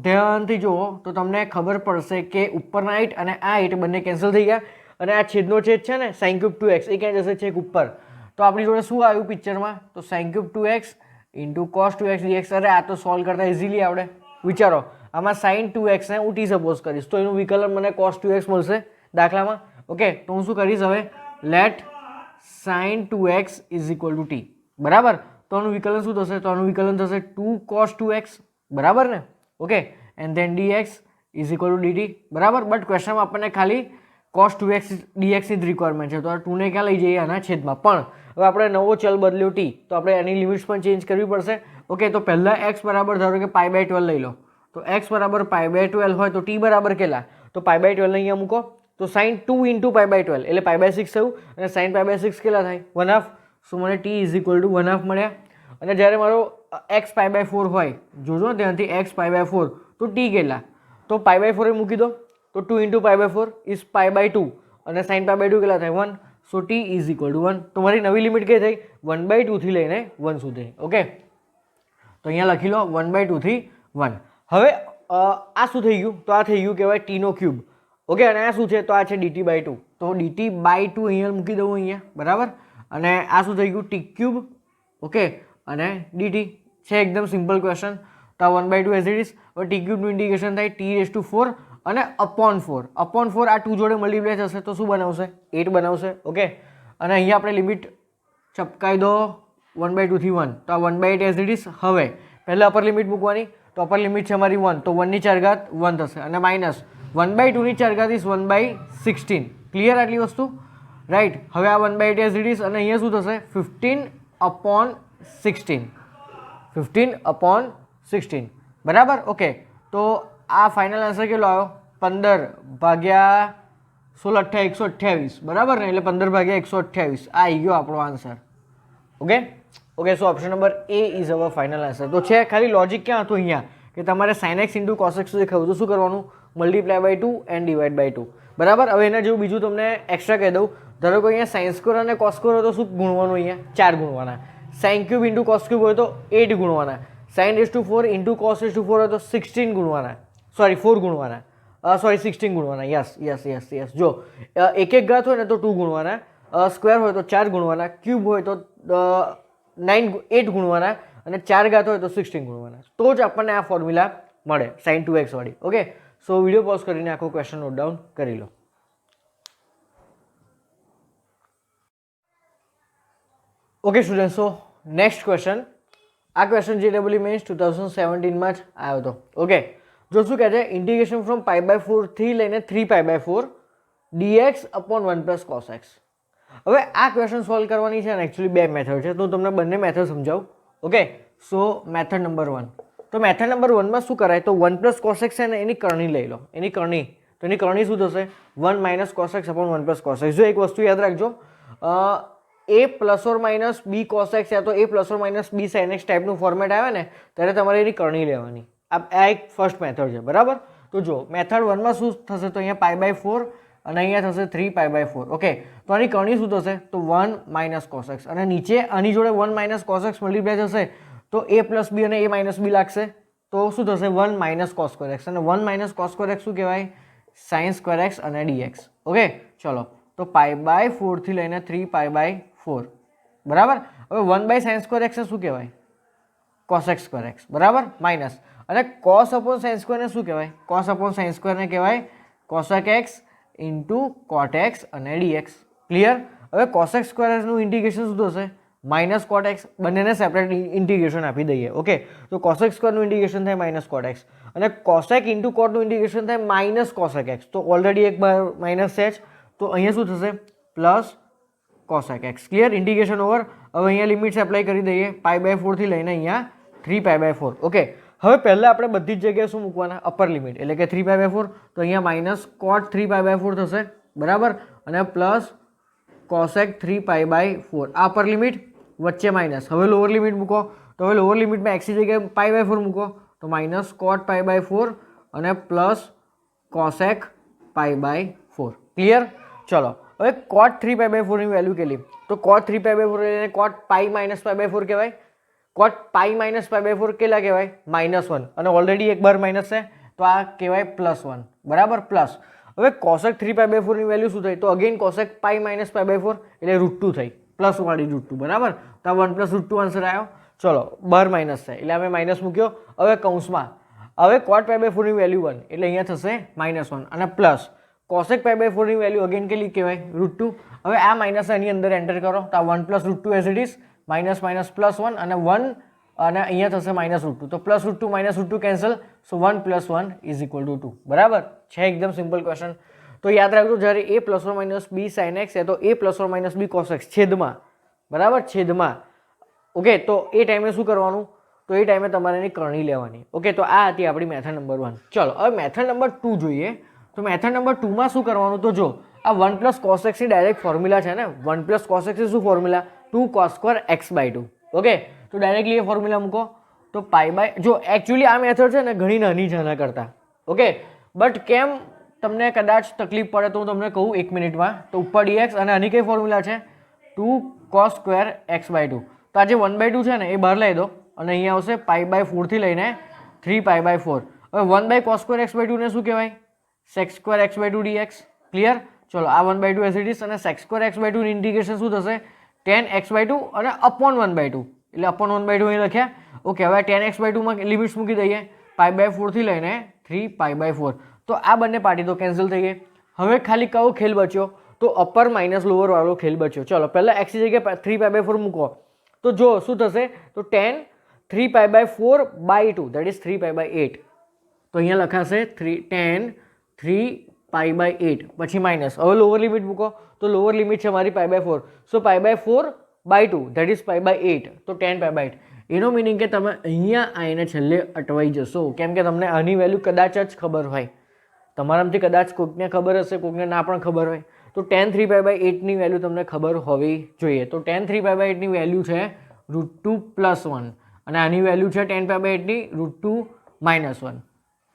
ધ્યાનથી જુઓ તો તમને ખબર પડશે કે ઉપરના 8 અને આ 8 બંને કેન્સલ થઈ ગયા અને આ છેદનો છેદ છે ને sin ક્યુબ 2x એ ક્યાં જશે છેક ઉપર. તો આપણી જોડે શું આવ્યું પિક્ચરમાં? તો sin cube 2x into cos 2x dx. અરે આ તો સોલ્વ કરતા ઇઝીલી આવડે. વિચારો આમાં sin 2x ને હું t સપોઝ કરીશ તો એનું વિકલન મને cos 2x મળશે દાખલામાં. ઓકે, તો હું શું કરીશ હવે? Let sin 2x is equal to t. બરાબર, તો આનું વિકલન શું થશે? તો આનું વિકલન થશે 2 cos 2x. બરાબર ને? Okay, and then dx is equal two dt. બરાબર, બટ ક્વેશ્ચનમાં આપણને ખાલી cos 2x dx ની જ રિક્વાયરમેન્ટ છે, તો આ 2 ને ક્યાં લઈ જઈએ? આના છેદમાં. પણ હવે આપણે નવો ચલ બદલ્યો t, તો આપણે એની લિમિટ્સ પણ ચેન્જ કરવી પડશે. ઓકે, તો પહેલાં x બરાબર ધારો કે π/12 લઈ લો. તો x બરાબર π/12 હોય તો t બરાબર કેટલા? તો π/12 ને અહીંયા મૂકો તો sin 2 ઇન્ટુ π/12 એટલે π/6 થયું અને sin π/6 કેટલા થાય? 1/2. સો મને t ઇઝ ઇક્વલ ટુ 1/2 મળ્યા. અને જ્યારે મારો x π/4 હોય, જોજો ત્યાંથી x π/4 તો t કેટલા? તો π/4 એ મૂકી દો તો 2 ઇન્ટુ π/4 ઇઝ π/2 અને sin π/2 કેટલા થાય? 1. સો t ઇઝ ઇક્વલ ટુ 1. તો મારી નવી લિમિટ કઈ થઈ? 1/2 થી લઈને 1 સુધી. ઓકે, તો અહીંયા લખી લો 1/2 થી 1. હવે આ શું થઈ ગયું? તો આ થઈ ગયું કહેવાય t નો ક્યુબ. ઓકે, અને આ શું છે? તો આ છે dt/2. તો dt/2 અહીંયા મૂકી દઉં અહીંયા. બરાબર, અને આ શું થઈ ગયું? t cube. ઓકે, અને dt છે. એકદમ સિમ્પલ ક્વેશ્ચન. તો આ 1/2 એઝ ઇટ ઇઝ. હવે t ક્યુબનું ઇન્ટિગ્રેશન થાય t⁴ અને અપોન 4. અપોન 4 આ 2 જોડે મલ્ટીપ્લાય થશે તો શું બનાવશે? 8 બનાવશે. ઓકે, અને અહીંયા આપણે લિમિટ ચપકાઈ દો 1/2 થી 1. તો આ 1/8 એઝ ઇટ ઇઝ. હવે પહેલાં અપર લિમિટ મૂકવાની. તો અપર લિમિટ છે અમારી 1, તો 1 ની 4 ઘાત 1 થશે અને માઇનસ 1/2 ની 4 ઘાત ઇઝ 1/16. ક્લિયર આટલી વસ્તુ? રાઈટ. હવે આ 1/8 એઝ ઇટ ઇઝ અને અહીંયા શું થશે? 15/16. 15/16. બરાબર. ઓકે, તો આ ફાઇનલ આન્સર કેટલો આવ્યો? 15 ભાગ્યા 16 128. બરાબર ને? એટલે 15 ભાગ્યા 128 આ આવી ગયો આપણો answer. Okay okay, so option number A is our final answer. તો છે ખાલી લોજિક ક્યાં હતું? અહીંયા કે તમારે sin x into cos x દેખાવું તો શું કરવાનું? Multiply by 2 and divide by 2. બરાબર. હવે એના જેવું બીજું તમને એક્સ્ટ્રા કહી દઉં. ધારો કે અહીંયા sin સ્ક્વેર અને cos સ્ક્વેર હોય તો શું ગુણવાનું? અહીંયા 4 ગુણવાના. sin cube into cos cube હોય તો 8 ગુણવાના. sin⁴ ઇન્ટુ cos⁴ હોય તો 16 ગુણવાના. સોરી 4 ગુણવાના. સોરી 16 ગુણવાના. Yes yes yes yes. જો એક એક ઘાત હોય ને તો 2 ગુણવાના, સ્ક્વેર હોય તો 4 ગુણવાના, ક્યુબ હોય તો 8 ગુણવાના અને 4 ઘાત હોય તો 16 ગુણવાના. તો જ આપણને આ ફોર્મ્યુલા મળે sin 2x વાળી. ઓકે, સો વિડીયો પોઝ કરીને આખો ક્વેશ્ચન નોટ ડાઉન કરી લો. Okay student, so next question. આ ક્વેશ્ચન JEE મેન્સ 2017માં જ આવ્યો હતો. ઓકે, જો શું કહે છે? ઇન્ટિગ્રેશન ફ્રોમ π/4 થી લઈને 3π/4 dx upon 1 plus cos x. હવે આ ક્વેશ્ચન સોલ્વ કરવાની છે ને એકચ્યુઅલી બે મેથડ છે, તો હું તમને બંને મેથડ સમજાવું. ઓકે, સો મેથડ નંબર 1. તો મેથડ નંબર 1માં શું કરાય? તો 1 plus cos x છે ને એની કરણી લઈ લો. એની કરણી, તો એની કરણી શું થશે? 1 minus cos x upon 1 plus cos x. જો એક વસ્તુ યાદ રાખજો, a plus or minus b cos x યા તો a plus or minus b sin x ટાઈપનું ફોર્મેટ આવે ને ત્યારે તમારે એની કરણી લેવાની. આ એક ફર્સ્ટ મેથડ છે. બરાબર. તો જો મેથડ 1માં શું થશે? તો અહીંયા π/4 અને અહીંયા થશે 3π/4. ઓકે, તો આની કરણી શું થશે? તો 1 minus cos x અને નીચે આની જોડે 1 minus cos x મલ્ટીપ્લાય થશે તો a પ્લસ b અને a માઇનસ b લાગશે તો શું થશે? 1 minus cos square x અને 1 minus cos square x શું કહેવાય? sin square x અને dx. ઓકે, ચલો તો π/4 થી લઈને 3π/4. બરાબર. હવે 1/sin square x ને શું કહેવાય? cos x square x. બરાબર. માઇનસ અને cos upon sin square ને શું કહેવાય? cos upon sin square ને કહેવાય cosec x into cot x અને dx. ક્લિયર? હવે cosec સ્ક્વેર નું ઇન્ટિગ્રેશન શું થશે? Minus cot x. બંનેને સેપરેટ ઇન્ટિગ્રેશન આપી દઈએ. ઓકે, તો cosec સ્ક્વેરનું ઇન્ટિગ્રેશન થાય માઇનસ cot x અને cosec ઇન્ટુ cotનું ઇન્ટિગ્રેશન થાય માઇનસ cosec x. તો ઓલરેડી એક માઇનસ છે જ, તો અહીંયા શું થશે? Plus cosec x. Clear? Integration over. હવે અહીંયા લિમિટ્સ એપ્લાય કરી દઈએ π/4 થી લઈને અહીંયા 3π/4. ઓકે, હવે પહેલાં આપણે બધી જ જગ્યાએ શું મૂકવાના? અપર લિમિટ એટલે કે 3π/4. તો અહીંયા માઇનસ cot 3π/4 થશે. બરાબર. અને પ્લસ cosec 3π/4 આ અપર લિમિટ, વચ્ચે માઇનસ. હવે લોઅર લિમિટ મૂકો. તો હવે લોઅર લિમિટમાં x ની જગ્યાએ π/4 મૂકો તો માઇનસ cot π/4 અને પ્લસ cosec π/4. ક્લિયર? ચલો હવે cot 3π/4 ની વેલ્યુ કેટલી? તો cot 3π/4 એટલે cot π - π/4 કહેવાય. કોટ પાઈ માઇનસ પાઈ બાય 4 કેટલા કહેવાય? -1 અને ઓલરેડી એક બાર માઇનસ છે તો આ કહેવાય +1 બરાબર પ્લસ. હવે કોસેક 3 પાઈ બાય 4 ની વેલ્યુ શું થઈ? તો again cosec pi minus pi by 4 એટલે √2 થઈ પ્લસ વાળી √2 બરાબર. તો આ 1 + √2 આન્સર આવ્યો. ચલો બાર માઇનસ છે એટલે અમે માઇનસ મૂક્યો. હવે કૌંસમાં હવે કોટ પાઈ બાય 4 ની વેલ્યુ 1 એટલે અહીંયા થશે -1 અને પ્લસ કોસેક પાઈ બાય 4 ની વેલ્યુ અગેન કેટલી કહેવાય? √2. હવે આ માઇનસ આની અંદર એન્ટર કરો તો આ 1 + √2 as it is minus minus +1 અને 1 અને અહીંયા થશે -√2 તો +√2 -√2 કેન્સલ સો 1 + 1 = 2 બરાબર છે. એકદમ સિમ્પલ ક્વેશ્ચન. તો યાદ રાખજો જ્યારે a ± b sin x છે તો a ± b cos x છેદમાં બરાબર છેદમાં. ઓકે તો એ ટાઈમે શું કરવાનું? તો એ ટાઈમે તમારે એની કરણી લેવાની. ઓકે તો આ હતી આપણી મેથડ નંબર 1. ચલો હવે મેથડ નંબર 2 જોઈએ. તો મેથડ નંબર 2 માં શું કરવાનું? તો જો આ 1 + cos x ની ડાયરેક્ટ ફોર્મ્યુલા છે ને 1 + cos x ની શું ફોર્મ્યુલા? 2 cos² x/2. ઓકે તો ડાયરેક્ટલી એ ફોર્મ્યુલા મૂકો તો પાઈ બાય જો એકચ્યુઅલી આ મેથડ છે ને ઘણી નાની છે આના કરતાં. ઓકે બટ કેમ તમને કદાચ તકલીફ પડે તો હું તમને કહું 1 મિનિટમાં. તો ઉપર dx અને આની કઈ ફોર્મ્યુલા છે? 2 cos² x/2. તો આ જે 1/2 છે ને એ બહાર લઈ દો અને અહીંયા આવશે પાઈ બાય 4 થી લઈને 3 પાઈ બાય 4. હવે 1 cos² x/2 ને શું કહેવાય? sec² x/2 dx. ક્લિયર? ચલો આ 1/2 એઝ ઇટ ઇઝ અને sec² x/2 ની ઇન્ટિગ્રેશન શું થશે? tan x/2 અને upon 1/2 એટલે upon 1/2 અહીં લખ્યા. ઓકે હવે tan x/2 માં લિમિટ્સ મૂકી દઈએ પાઈ બાય 4 થી લઈને 3 પાઈ બાય 4. તો આ બંને પાર્ટી તો કેન્સલ થઈ ગઈ. હવે ખાલી કયો ખેલ બચ્યો? તો અપર માઇનસ લોઅર વાળો ખેલ બચ્યો. ચલો પહેલા x ની જગ્યાએ 3 પાઈ બાય 4 મૂકો તો જો શું થશે? તો tan 3 pi by 4/2 that is 3 pi by 8. તો અહીંયા લખાશે tan 3 પાઈ બાય 8 પછી માઇનસ. હવે લોઅર લિમિટ મૂકો તો લોઅર લિમિટ છે મારી pi by 4 so pi by 4/2 that is pi by 8 તો tan પાઈ બાય 8. એનો મિનિંગ કે તમે અહીંયા આવીને છેલ્લે અટવાઈ જશો કેમ કે તમને આની વેલ્યુ કદાચ જ ખબર હોય. તમારામાંથી કદાચ કોઈકને ખબર હશે કોઈકને ના પણ ખબર હોય. તો tan 3 પાઈ બાય 8 ની વેલ્યુ તમને ખબર હોવી જોઈએ. તો tan 3 પાઈ બાય 8 ની વેલ્યુ છે √2 + 1 અને આની વેલ્યુ છે tan પાઈ બાય 8 ની √2 - 1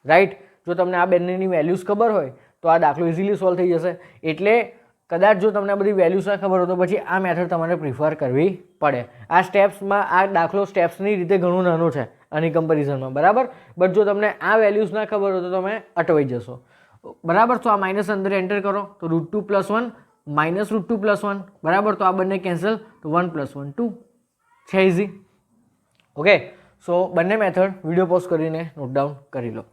રાઈટ. જો તમને આ બંનેની વેલ્યુઝ ખબર હોય તો આ દાખલો ઇઝીલી સોલ્વ થઈ જશે. એટલે કદાચ જો તમને આ બધી વેલ્યુઝ ના ખબર હોય તો પછી આ મેથડ તમારે પ્રિફર કરવી પડે. આ સ્ટેપ્સમાં આ દાખલો સ્ટેપ્સની રીતે ઘણું નાનું છે આની કમ્પેરિઝનમાં બરાબર. બટ જો તમને આ વેલ્યુઝ ના ખબર હોય તો તમે અટવાઈ જશો બરાબર. તો આ માઇનસ અંદર એન્ટર કરો તો √2 + 1 -√2 + 1 બરાબર. તો આ બંને કેન્સલ તો 1 + 1 2 છે ઇઝી. ઓકે સો બંને મેથડ વિડીયો પોઝ કરીને નોટ ડાઉન કરી લો.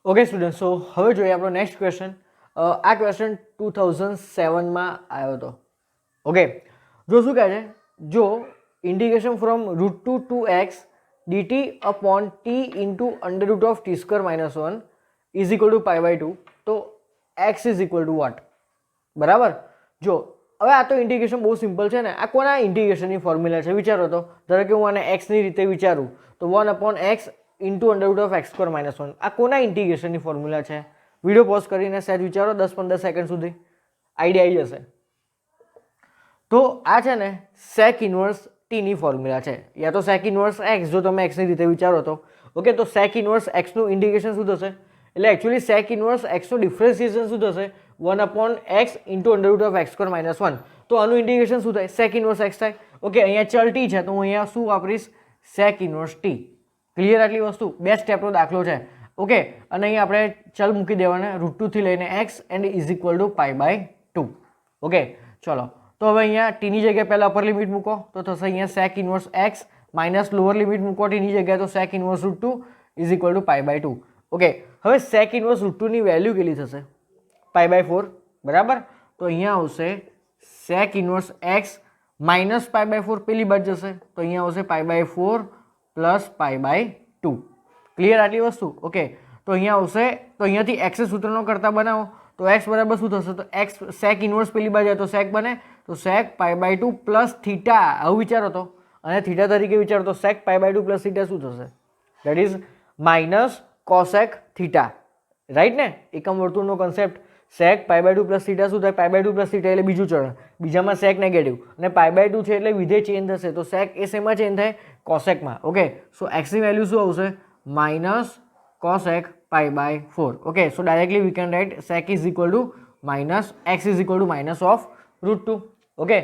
ઓકે સ્ટુડન્ટ સો હવે જોઈએ આપણો નેક્સ્ટ ક્વેશ્ચન. આ ક્વેશ્ચન 2007માં આવ્યો હતો. ઓકે જો શું કહે છે? જો integration from √2 to x dt upon t into √(t² - 1) is equal to π/2 તો x is equal to what? બરાબર. જો હવે આ તો ઇન્ટિગ્રેશન બહુ સિમ્પલ છે ને. આ કોના ઇન્ટિગ્રેશનની ફોર્મ્યુલા છે વિચારો તો. ધારો કે હું આને x ની રીતે વિચારું તો 1/x into √(x² - 1) આ કોના ઇન્ટિગ્રેશનની ફોર્મ્યુલા છે? વિડીયો પોઝ કરીને સહેજ વિચારો 10-15 સેકન્ડ સુધી આઈડિયા આવી જશે. તો આ છે ને sec ઇન્વર્સ t ની ફોર્મ્યુલા છે યા તો sec ઇન્વર્સ x જો તમે x ની રીતે વિચારો તો. ઓકે તો sec ઇન્વર્સ x નું ઇન્ટિગ્રેશન શું થશે? એટલે એકચ્યુઅલી sec ઇન્વર્સ x નું ડિફરન્શિએશન શું થશે? 1/x into √(x² - 1) તો આનું ઇન્ટિગ્રેશન શું થાય? sec ઇન્વર્સ x થાય. ઓકે અહીંયા ચલ t છે તો હું અહીંયા શું વાપરીશ? sec inverse t. ક્લિયર આટલી વસ્તુ? બે સ્ટેપનો દાખલો છે. ઓકે અને અહીં આપણે ચલ મૂકી દેવાના √2 થી લઈને x and is equal to π/2. Okay ચલો તો હવે અહીંયા t ની જગ્યાએ પહેલા અપર લિમિટ મૂકો તો થશે અહીંયા sec inverse x minus lower limit મૂકો t ની જગ્યાએ તો sec inverse √2 is equal to π/2. Okay હવે sec ઇન્વર્સ √2 ની વેલ્યુ કેટલી થશે? π/4 બરાબર. તો અહીંયા આવશે sec ઇન્વર્સ x માઇનસ π/4 પેલી બાજુ જશે તો અહીંયા આવશે π/4 પ્લસ π/2. ક્લિયર આટલી વસ્તુ? ઓકે તો અહીંયા આવશે તો અહીંયાથી x સૂત્રનો કરતા બનાવો તો x બરાબર શું થશે? તો x sec ઇન્વર્સ પેલી બાજુ તો sec બને તો sec π/2 પ્લસ થીટા. આવું વિચારો તો અને થીટા તરીકે વિચારો તો sec π/2 પ્લસ થીટા શું થશે? That is minus cosec theta. Right ને? એકમ વર્તુળનો કન્સેપ્ટ. sec π/2 પ્લસ થીટા શું થાય? π/2 પ્લસ થીટા એટલે બીજું ચરણ. બીજામાં sec નેગેટિવ અને π/2 છે એટલે વિધેય ચેન્જ થશે તો sec એ શેમાં ચેન્જ થાય? cosecમાં. ઓકે સો x ની વેલ્યુ શું આવશે? Minus cosec π/4. Okay so directly we can write sec is equal to minus x is equal to minus of √2. Okay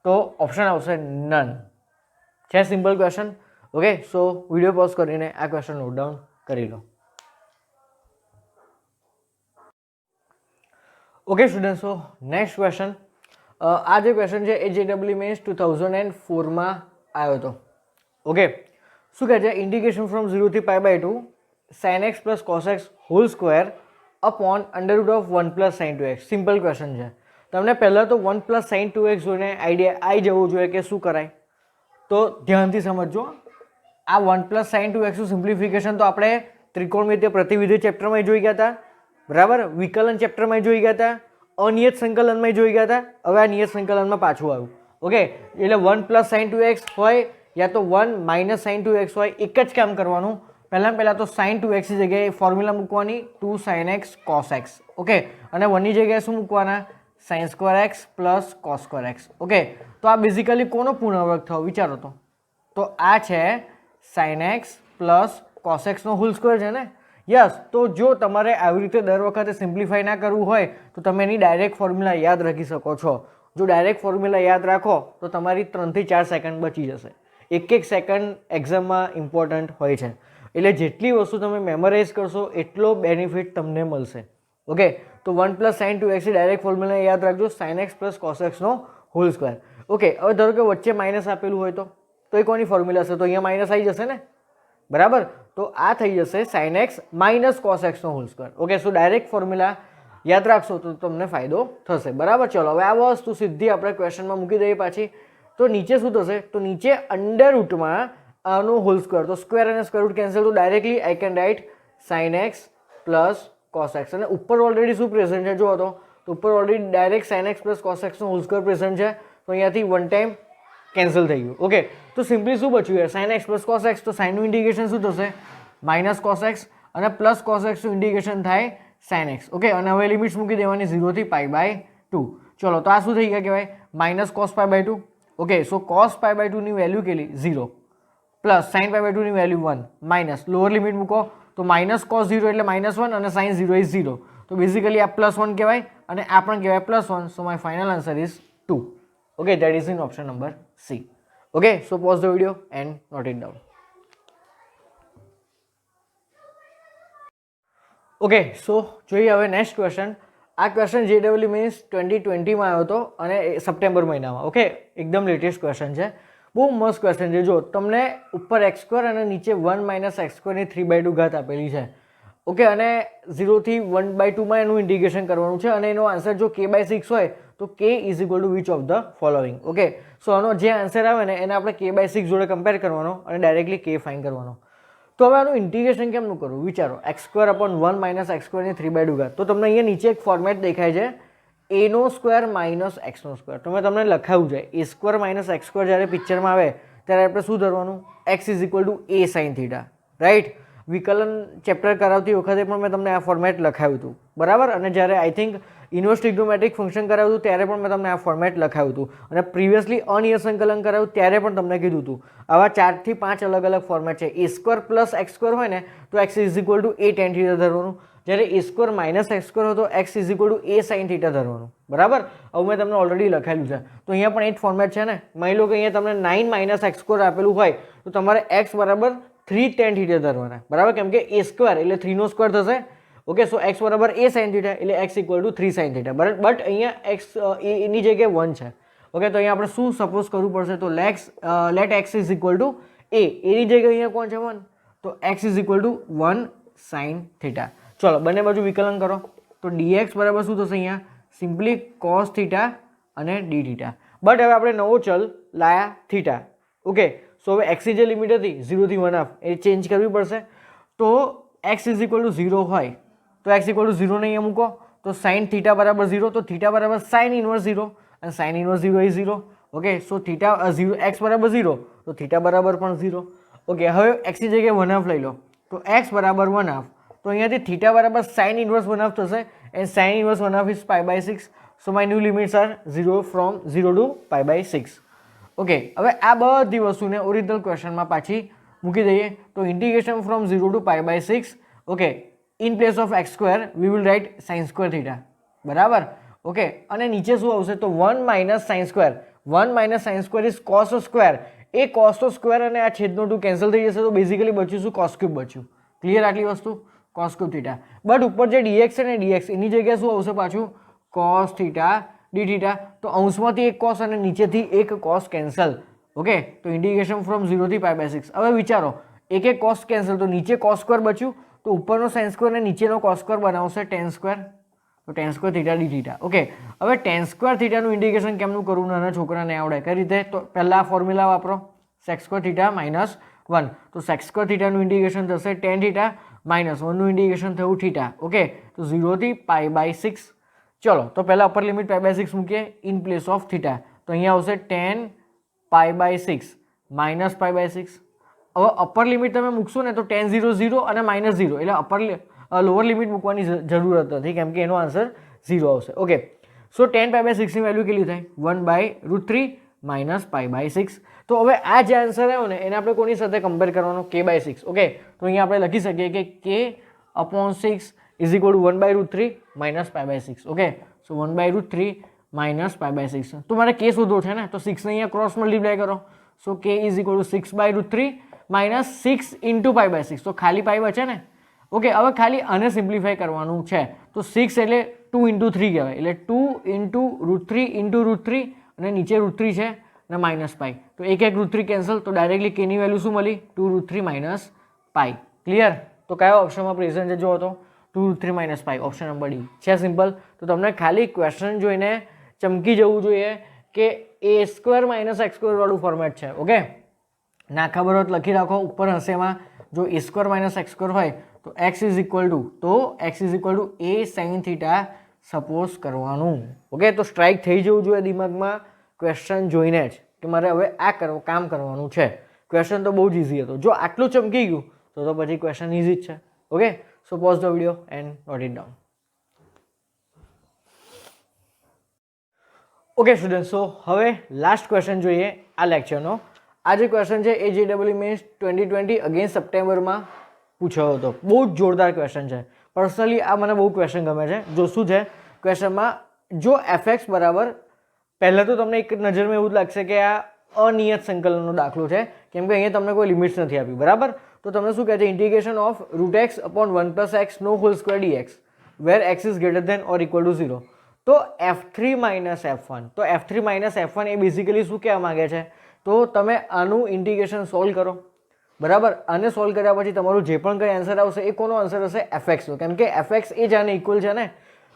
તો ઓપ્શન આવશે નન. છે simple question. Okay, so video pause કરીને આ question note down કરી લો. Okay student, so next question. આ જે question છે એ JEE મેન્સ 2004માં આવ્યો હતો. ઓકે, શું કહે છે? ઇન્ટિગ્રેશન ફ્રોમ 0 થી π/2 sin x plus cos x whole square upon √1 plus sin 2x. Simple question છે. તમને પહેલાં તો 1 પ્લસ sin 2x જોઈને આઈડિયા આવી જવું જોઈએ કે શું કરાય. તો ધ્યાનથી સમજજો. આ 1 પ્લસ sin 2x સિમ્પ્લિફિકેશન તો આપણે ત્રિકોણમિતિય પ્રતિવિધિ ચેપ્ટરમાં જોઈ ગયા હતા, બરાબર. વિકલન ચેપ્ટરમાં જોઈ ગયા હતા, અનિયત સંકલનમાં જોઈ ગયા હતા. હવે આ નિયત સંકલનમાં પાછું આવ્યું. ઓકે, એટલે 1 પ્લસ sin 2x હોય યા તો 1 માઇનસ sin 2x હોય, એક જ કામ કરવાનું. પહેલાં તો sin 2x ની જગ્યાએ ફોર્મ્યુલા મૂકવાની 2 sin x cos x. Okay, અને 1 ની જગ્યાએ શું મૂકવાના? sin square x plus cos square x. Okay, તો આ બેઝિકલી કોનો પૂર્ણવર્ગ થયો વિચારો તો. તો આ છે sin x plus cos x નો હોલ સ્ક્વેર છે ને. યસ. તો જો તમારે આવી રીતે દર વખતે સિમ્પ્લિફાઈ ના કરવું હોય તો તમે એની ડાયરેક્ટ ફોર્મ્યુલા યાદ રાખી શકો છો. જો ડાયરેક્ટ ફોર્મ્યુલા યાદ રાખો તો તમારી 3 થી 4 સેકન્ડ બચી જશે. એક સેકન્ડ એક્ઝામમાં ઇમ્પોર્ટન્ટ હોય છે. એટલે જેટલી વસ્તુ તમે મેમોરાઇઝ કરશો એટલો બેનિફિટ તમને મળશે. ઓકે, તો 1 plus sin 2x direct formula યાદ રાખજો, sin x plus cos x નો હોલ સ્ક્વેર. ઓકે, હવે ધારો કે વચ્ચે માઇનસ આપેલું હોય તો એ કોની ફોર્મ્યુલા છે? તો અહીંયા માઇનસ આવી જશે ને, બરાબર. તો આ થઈ જશે sin x minus cos x નો હોલ સ્ક્વેર. ઓકે, સો ડાયરેક્ટ ફોર્મ્યુલા યાદ રાખશો તો તમને ફાયદો થશે, બરાબર. ચલો હવે આ વસ્તુ સીધી આપણે ક્વેશ્ચનમાં મૂકી દઈએ પાછી. તો નીચે શું થશે? તો નીચે અંડર રૂટમાં આનો હોલ સ્ક્વેર, તો સ્ક્વેર અને સ્ક્વેર રૂટ કેન્સલ, તો directly I can write sin x plus cos x. અને ઉપર ઓલરેડી શું પ્રેઝન્ટ છે જુઓ તો ઉપર already direct sin x plus cos x નો હોલ સ્ક્વેર પ્રેઝન્ટ છે. તો અહીંયાથી વન ટાઈમ કેન્સલ થઈ ગયું. ઓકે, તો સિમ્પલી શું બચ્યું યાર? sin x plus cos x. તો સાઇનનું ઇન્ટિગ્રેશન શું થશે? માઇનસ cos x અને પ્લસ cos x નું ઇન્ટિગ્રેશન થાય sin x. ઓકે, અને હવે લિમિટ્સ મૂકી દેવાની 0 થી π/2. ચલો, તો આ શું થઈ ગયા કહેવાય? Minus cos π/2. ઓકે, સો cos π/2 ની વેલ્યુ કેટલી? 0 પ્લસ sin π/2 ની વેલ્યુ 1 માઇનસ લોઅર લિમિટ મૂકો તો માઇનસ cos 0 એટલે -1 અને sin 0 ઇઝ 0. તો બેઝિકલી આ +1 કહેવાય અને આ પણ કહેવાય +1. So my final answer is 2. Okay, that is in option number C. Okay, so pause the video and note it down. Okay, so જોઈએ હવે નેક્સ્ટ ક્વેશ્ચન. આ ક્વેશ્ચન JEE મેન્સ 2020માં આવ્યો હતો અને સપ્ટેમ્બર મહિનામાં. ઓકે, એકદમ લેટેસ્ટ ક્વેશ્ચન છે. બહુ મસ્ત ક્વેશ્ચન છે. જો તમને ઉપર x² અને નીચે 1 માઇનસ x² ની 3/2 ઘાત આપેલી છે. ઓકે, અને 0 થી 1/2માં એનું ઇન્ટિગ્રેશન કરવાનું છે અને એનો આન્સર જો k/6 હોય તો k is equal to which of the following. Okay, so આનો જે આન્સર આવે ને એને આપણે k/6 જોડે કમ્પેર કરવાનો અને ડાયરેક્ટલી k ફાઇન કરવાનો. તો હવે આનું ઇન્ટિગ્રેશન કેમનું કરવું વિચારો. x² અપોન 1 માઇનસ x² ની 3/2 ઘાત. તો તમને અહીંયા નીચે એક ફોર્મેટ દેખાય છે a² માઇનસ x². તો મેં તમને લખાવ્યું છે a² માઇનસ x² જ્યારે પિક્ચરમાં આવે ત્યારે આપણે શું ધરવાનું? x is equal to a sin θ, right. વિકલન ચેપ્ટર કરાવતી વખતે પણ મેં તમને આ ફોર્મેટ લખાવ્યું હતું, બરાબર. અને જ્યારે I think inverse trigonometric function કરાવ્યું હતું ત્યારે પણ મેં તમને આ ફોર્મેટ લખાવ્યું હતું. અને પ્રિવિયસલી અનિયત સંકલન કરાવ્યું ત્યારે પણ તમને કીધું હતું. આવા 4 થી 5 અલગ અલગ ફોર્મેટ છે. a² પ્લસ x² હોય ને તો x is equal to a tan θ ધરવાનું. જ્યારે a² માઇનસ x² હોય તો x is equal to a sin θ ધરવાનું, બરાબર. હવે મેં તમને ઓલરેડી લખાયેલું છે. તો અહીંયા પણ એ જ ફોર્મેટ છે ને. માની લો કે અહીંયા તમને 9 માઇનસ x² આપેલું હોય તો તમારે x બરાબર 3 tan θ ધરવાના, બરાબર. કેમ કે a² એટલે 3 નો સ્ક્વેર થશે. ઓકે, સો x બરાબર a sin θ એટલે x ઇક્વલ ટુ 3 sin θ, બરાબર. બટ અહીંયા x એની જગ્યાએ 1 છે. ઓકે, તો અહીંયા આપણે શું સપોઝ કરવું પડશે? તો let x is equal to a. એની જગ્યાએ અહીંયા કોણ છે? 1. તો x is equal to 1 sin θ. ચલો, બંને બાજુ વિકલન કરો તો dx બરાબર શું થશે? અહીંયા સિમ્પલી cos θ અને dθ. બટ હવે આપણે નવો ચલ લાયા θ. ઓકે, સો હવે x ની જે લિમિટ હતી 0 થી 1/2 એ ચેન્જ કરવી પડશે. તો x ઇઝ ઇક્વલ ટુ 0 હોય તો x ઇક્વલ ટુ 0 ને અહીંયા મૂકો તો sin θ બરાબર 0. તો θ બરાબર sin ઇનવર્સ 0 અને sin inverse 0 is 0. Okay, so x બરાબર 0 તો θ બરાબર પણ 0. ઓકે, હવે x ની જગ્યાએ 1/2 લઈ લો તો x બરાબર 1/2. તો અહીંયાથી θ બરાબર sin ઇનવર્સ 1/2 થશે and sin inverse 1/2 is π/6. So my new limits are 0 from 0 to π/6. Okay, હવે આ બધી વસ્તુને ઓરિજિનલ ક્વેશ્ચનમાં પાછી મૂકી દઈએ. તો integration from 0 to π/6. Okay, in place of x² we will write sin² θ, બરાબર. ઓકે, અને નીચે શું આવશે? તો 1 minus sin². 1 minus sine square is cos square. A cos square અને આ છેદનો 2 કેન્સલ થઈ જશે, તો બેઝિકલી બચ્યું શું? Cos cube બચ્યું. ક્લિયર આટલી વસ્તુ? Cos cube theta. બટ ઉપર જે ડીએક્સ છે ને ડીએક્સ એની જગ્યાએ શું આવશે પાછું? Cos theta D theta. તો અંશમાંથી એક કોસ અને નીચેથી એક કોસ કેન્સલ. ઓકે, તો ઇન્ટિગ્રેશન ફ્રોમ 0 થી π/6. હવે વિચારો, એક એક કોસ કેન્સલ, તો નીચે કોસ સ્ક્વેર બચ્યું, તો ઉપરનો સાઇન સ્ક્વેર અને નીચેનો કોસ સ્ક્વેર બનાવશે ટેન સ્ક્વેર. તો ten square theta D theta. Okay, હવે ટેન સ્ક્વેર થીટાનું ઇન્ટિગ્રેશન કેમનું કરવું? નાના છોકરાને આવડે કઈ રીતે? તો પહેલા આ ફોર્મ્યુલા વાપરો, સેક સ્ક્વેર થીટા માઇનસ 1. તો સેક સ્ક્વેર થીટાનું ઇન્ટિગ્રેશન થશે ટેન થીટા માઇનસ 1નું ઇન્ટિગ્રેશન થયું થીટા. ઓકે, તો 0 થી π/6. ચલો, તો પહેલા અપર લિમિટ π/6 મૂકીએ ઇન પ્લેસ ઓફ થીટા. તો અહીંયા આવશે ટેન π/6 માઇનસ π/6. હવે અપર લિમિટ તમે મૂકશો ને તો ટેન 0 0 અને માઇનસ 0, એટલે લોઅર લિમિટ મૂકવાની જરૂરત નથી, કેમ કે એનો આન્સર 0 આવશે. ઓકે, સો ટેન π/6 ની વેલ્યુ કેટલી થાય? 1/√3 માઇનસ π/6. તો હવે આ જે આન્સર આવ્યો ને એને આપણે કોની સાથે કમ્પેર કરવાનો? k/6. ઓકે, તો અહીંયા આપણે લખી શકીએ કે k/6 is equal to 1/√3 minus π/6. Okay, so 1/√3 minus π/6. તો મારે k શોધવો છે ને, તો 6 ને અહીંયા ક્રોસ મલ્ટીપ્લાય કરો. So k is equal to 6/√3 minus 6 into π/6. તો ખાલી પાઈ બચે ને. ઓકે, હવે ખાલી આને સિમ્પ્લિફાય કરવાનું છે. તો 6 એટલે 2 ઇન્ટુ 3 કહેવાય, એટલે 2 ઇન્ટુ √3 ઇન્ટુ √3 અને નીચે √3 છે અને માઇનસ પાઈ. તો એક √3 કેન્સલ, તો ડાયરેક્ટલી કેની વેલ્યુ શું મળી? 2√3 માઇનસ પાઈ. ક્લિયર? તો કયો ઓપ્શનમાં પ્રેઝન્ટ છે? જો તો 2√3 minus pi, option number D છે. સિમ્પલ. તો તમને ખાલી ક્વેશ્ચન જોઈને ચમકી જવું જોઈએ કે a² માઇનસ x² વાળું ફોર્મેટ છે. ઓકે, ના ખબર હોત લખી રાખો, ઉપર હશે એમાં. જો a² માઇનસ x² હોય તો x is equal to a sine theta suppose કરવાનું. ઓકે, તો સ્ટ્રાઇક થઈ જવું જોઈએ દિમાગમાં ક્વેશ્ચન જોઈને જ કે મારે હવે આ કામ કરવાનું છે. ક્વેશ્ચન તો બહુ જ ઇઝી હતો. જો આટલું ચમકી ગયું તો પછી ક્વેશ્ચન ઇઝી જ છે. Okay, so pause the video and note it down. Okay student, so હવે લાસ્ટ ક્વેશ્ચન જોઈએ આ લેક્ચરનો. આ જે ક્વેશ્ચન છે એ JEE મેન્સ 2020 અગેન્સ્ટ સપ્ટેમ્બરમાં પૂછ્યો હતો. બહુ જ જોરદાર ક્વેશ્ચન છે. પર્સનલી આ મને બહુ ક્વેશ્ચન ગમે છે. જો શું છે ક્વેશ્ચનમાં, જો fx બરાબર, પહેલાં તો તમને એક નજરમાં એવું જ લાગશે કે આ અનિયત સંકલનનો દાખલો છે, કેમ કે અહીંયા તમને કોઈ લિમિટ્સ નથી આપી. બરાબર? તો તમને શું કહે છે? Integration of √x upon 1 + x નો whole square dx where x is greater than or equal to 0. તો f3 માઇનસ f1. તો f3 માઇનસ f1 એ બેઝિકલી શું કહેવા માંગે છે? તો તમે આનું ઇન્ટિગ્રેશન સોલ્વ કરો. બરાબર? આને સોલ્વ કર્યા પછી તમારું જે પણ કંઈ આન્સર આવશે એ કોનો આન્સર હશે? fx નો, કેમ કે fx એ જ આને ઇક્વલ છે ને.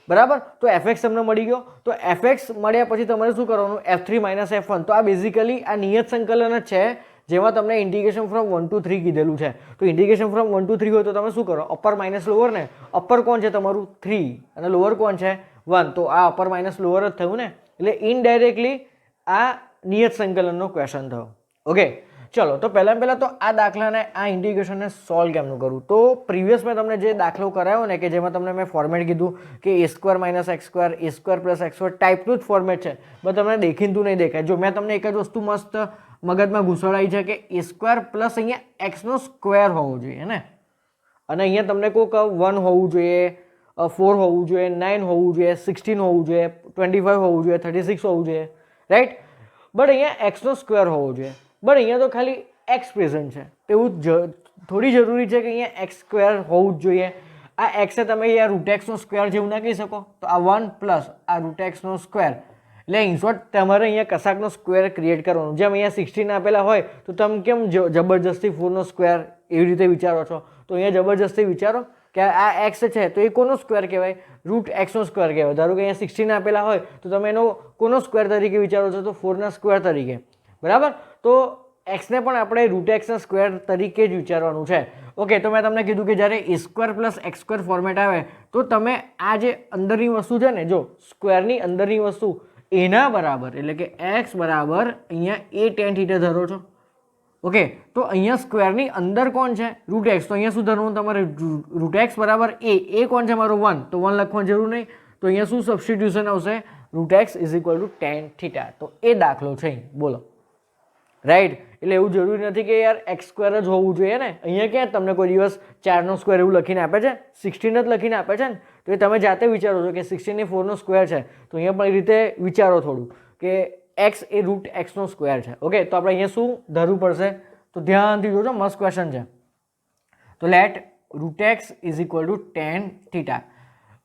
બરાબર? તો fx તમને મળી ગયો. તો fx મળ્યા પછી તમારે શું કરવાનું? f3 minus f1. તો આ બેઝિકલી આ નિયત સંકલન જ છે, જેમાં તમને ઇન્ટિગ્રેશન ફ્રોમ 1 to 3 કીધેલું છે. તો ઇન્ટિગ્રેશન ફ્રોમ 1 to 3 હોય તો તમે શું કરો? અપર માઇનસ લોઅર ને. અપર કોણ છે તમારું? 3 અને લોઅર કોણ છે? 1. તો આ અપર માઇનસ લોઅર જ થયું ને, એટલે ઇનડાયરેક્ટલી આ નિયત સંકલનનો ક્વેશ્ચન થયો. ઓકે, ચલો, તો પહેલાં તો આ દાખલાને, આ ઇન્ટિગ્રેશનને સોલ્વ કેમનું કરવું? તો પ્રીવિયસ મેં તમને જે દાખલો કરાયો ને, કે જેમાં તમને મેં ફોર્મેટ કીધું કે a² minus x² a² plus x² ટાઈપનું જ ફોર્મેટ છે, પણ તમને દેખીતું નહીં દેખાય. જો મેં તમને એક જ વસ્તુ મસ્ત મગજમાં ઘૂસડાઈ છે કે a² પ્લસ અહીંયા x નો સ્ક્વેર હોવો જોઈએ ને, અને અહીંયા તમને કોઈક 1 હોવું જોઈએ, 4 હોવું જોઈએ, 9 હોવું જોઈએ, 16 હોવું જોઈએ, 25 હોવું જોઈએ, 36 હોવું જોઈએ, રાઈટ? બટ અહીંયા x નો સ્ક્વેર હોવો જોઈએ. બટ અહીંયા તો ખાલી x પ્રેઝન્ટ છે, તેવું થોડી જરૂરી છે કે અહીંયા x² હોવું જ જોઈએ. આ x એ તમે અહીંયા √x નો સ્ક્વેર જેવું ના કહી શકો. તો આ 1 પ્લસ આ √x નો સ્ક્વેર, એટલે ઇન શોર્ટ તમારે અહીંયા કશાકનો સ્ક્વેર ક્રિએટ કરવાનો. જેમ અહીંયા 16 આપેલા હોય તો તમે કેમ જબરજસ્તી 4 નો સ્ક્વેર એવી રીતે વિચારો છો? તો અહીંયા જબરજસ્તી વિચારો કે આ x છે તો એ કોનો સ્ક્વેર કહેવાય? √x નો સ્ક્વેર કહેવાય. ધારો કે અહીંયા 16 આપેલા હોય તો તમે એનો કોનો સ્ક્વેર તરીકે વિચારો છો? તો 4 ના સ્ક્વેર તરીકે. બરાબર? તો x ને પણ આપણે √x ના સ્ક્વેર તરીકે જ વિચારવાનું છે. ઓકે, તો મેં તમને કીધું કે જ્યારે a² પ્લસ x² ફોર્મેટ આવે તો તમે આ જે અંદરની વસ્તુ છે ને, જો સ્ક્વેરની અંદરની વસ્તુ એના બરાબર, એટલે કે x બરાબર અહીંયા a tan θ ધરો છો. ઓકે, તો અહીંયા સ્ક્વેરની અંદર કોણ છે? √x. તો અહીંયા શું ધરવાનું તમારે? √x બરાબર a કોણ છે મારો? 1. તો 1 લખવાની જરૂર નહીં. તો અહીંયા શું સબસ્ટિટ્યુશન આવશે? √x is equal two tan θ. તો એ દાખલો છે, બોલો, રાઈટ? એટલે એવું જરૂરી નથી કે યાર x² જ હોવું જોઈએ ને. અહીંયા ક્યાં તમને કોઈ દિવસ 4 નો સ્ક્વેર એવું લખીને આપે છે? 16 જ લખીને આપે છે ને. તો એ તમે જાતે વિચારો છો કે 16 એ 4 નો સ્ક્વેર છે, તો અહીંયા પણ એ રીતે વિચારો થોડું કે એક્સ એ રૂટ એક્સનો સ્ક્વેર છે. ઓકે, તો આપણે અહીંયા શું ધરવું પડશે? તો ધ્યાનથી જોજો, મસ્ત ક્વેશ્ચન છે. તો let root x is equal to tan theta.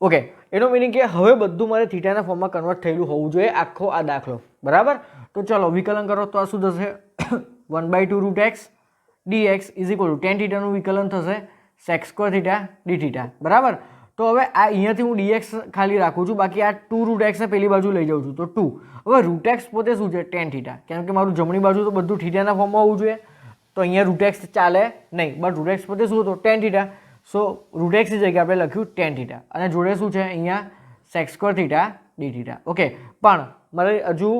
Okay, એનો મિનિંગ કે હવે બધું મારે થીટાના ફોર્મમાં કન્વર્ટ થયેલું હોવું જોઈએ, આખો આ દાખલો. બરાબર? તો ચલો વિકલન કરો તો આ શું થશે? 1/2 root X dx is equal to tan થીટાનું વિકલન થશે sec square theta D theta. બરાબર? તો હવે આ અહીંયાથી હું dx ખાલી રાખું છું, બાકી આ 2 રૂટ એક્સને પેલી બાજુ લઈ જાઉં છું. તો 2. હવે રૂટ એક્સ પોતે શું છે? Ten theta. કેમ કે મારું જમણી બાજુ તો બધું થીટાના ફોર્મમાં હોવું જોઈએ, તો અહીંયા રૂટ એક્સ ચાલે નહીં, બટ રૂટ એક્સ પોતે શું હતું? Tan theta. સો રૂટ એક્સની જગ્યાએ આપણે લખ્યું ટેન થીટા, અને જોડે શું છે અહીંયા? Sec square theta D theta. Okay, પણ મારે હજુ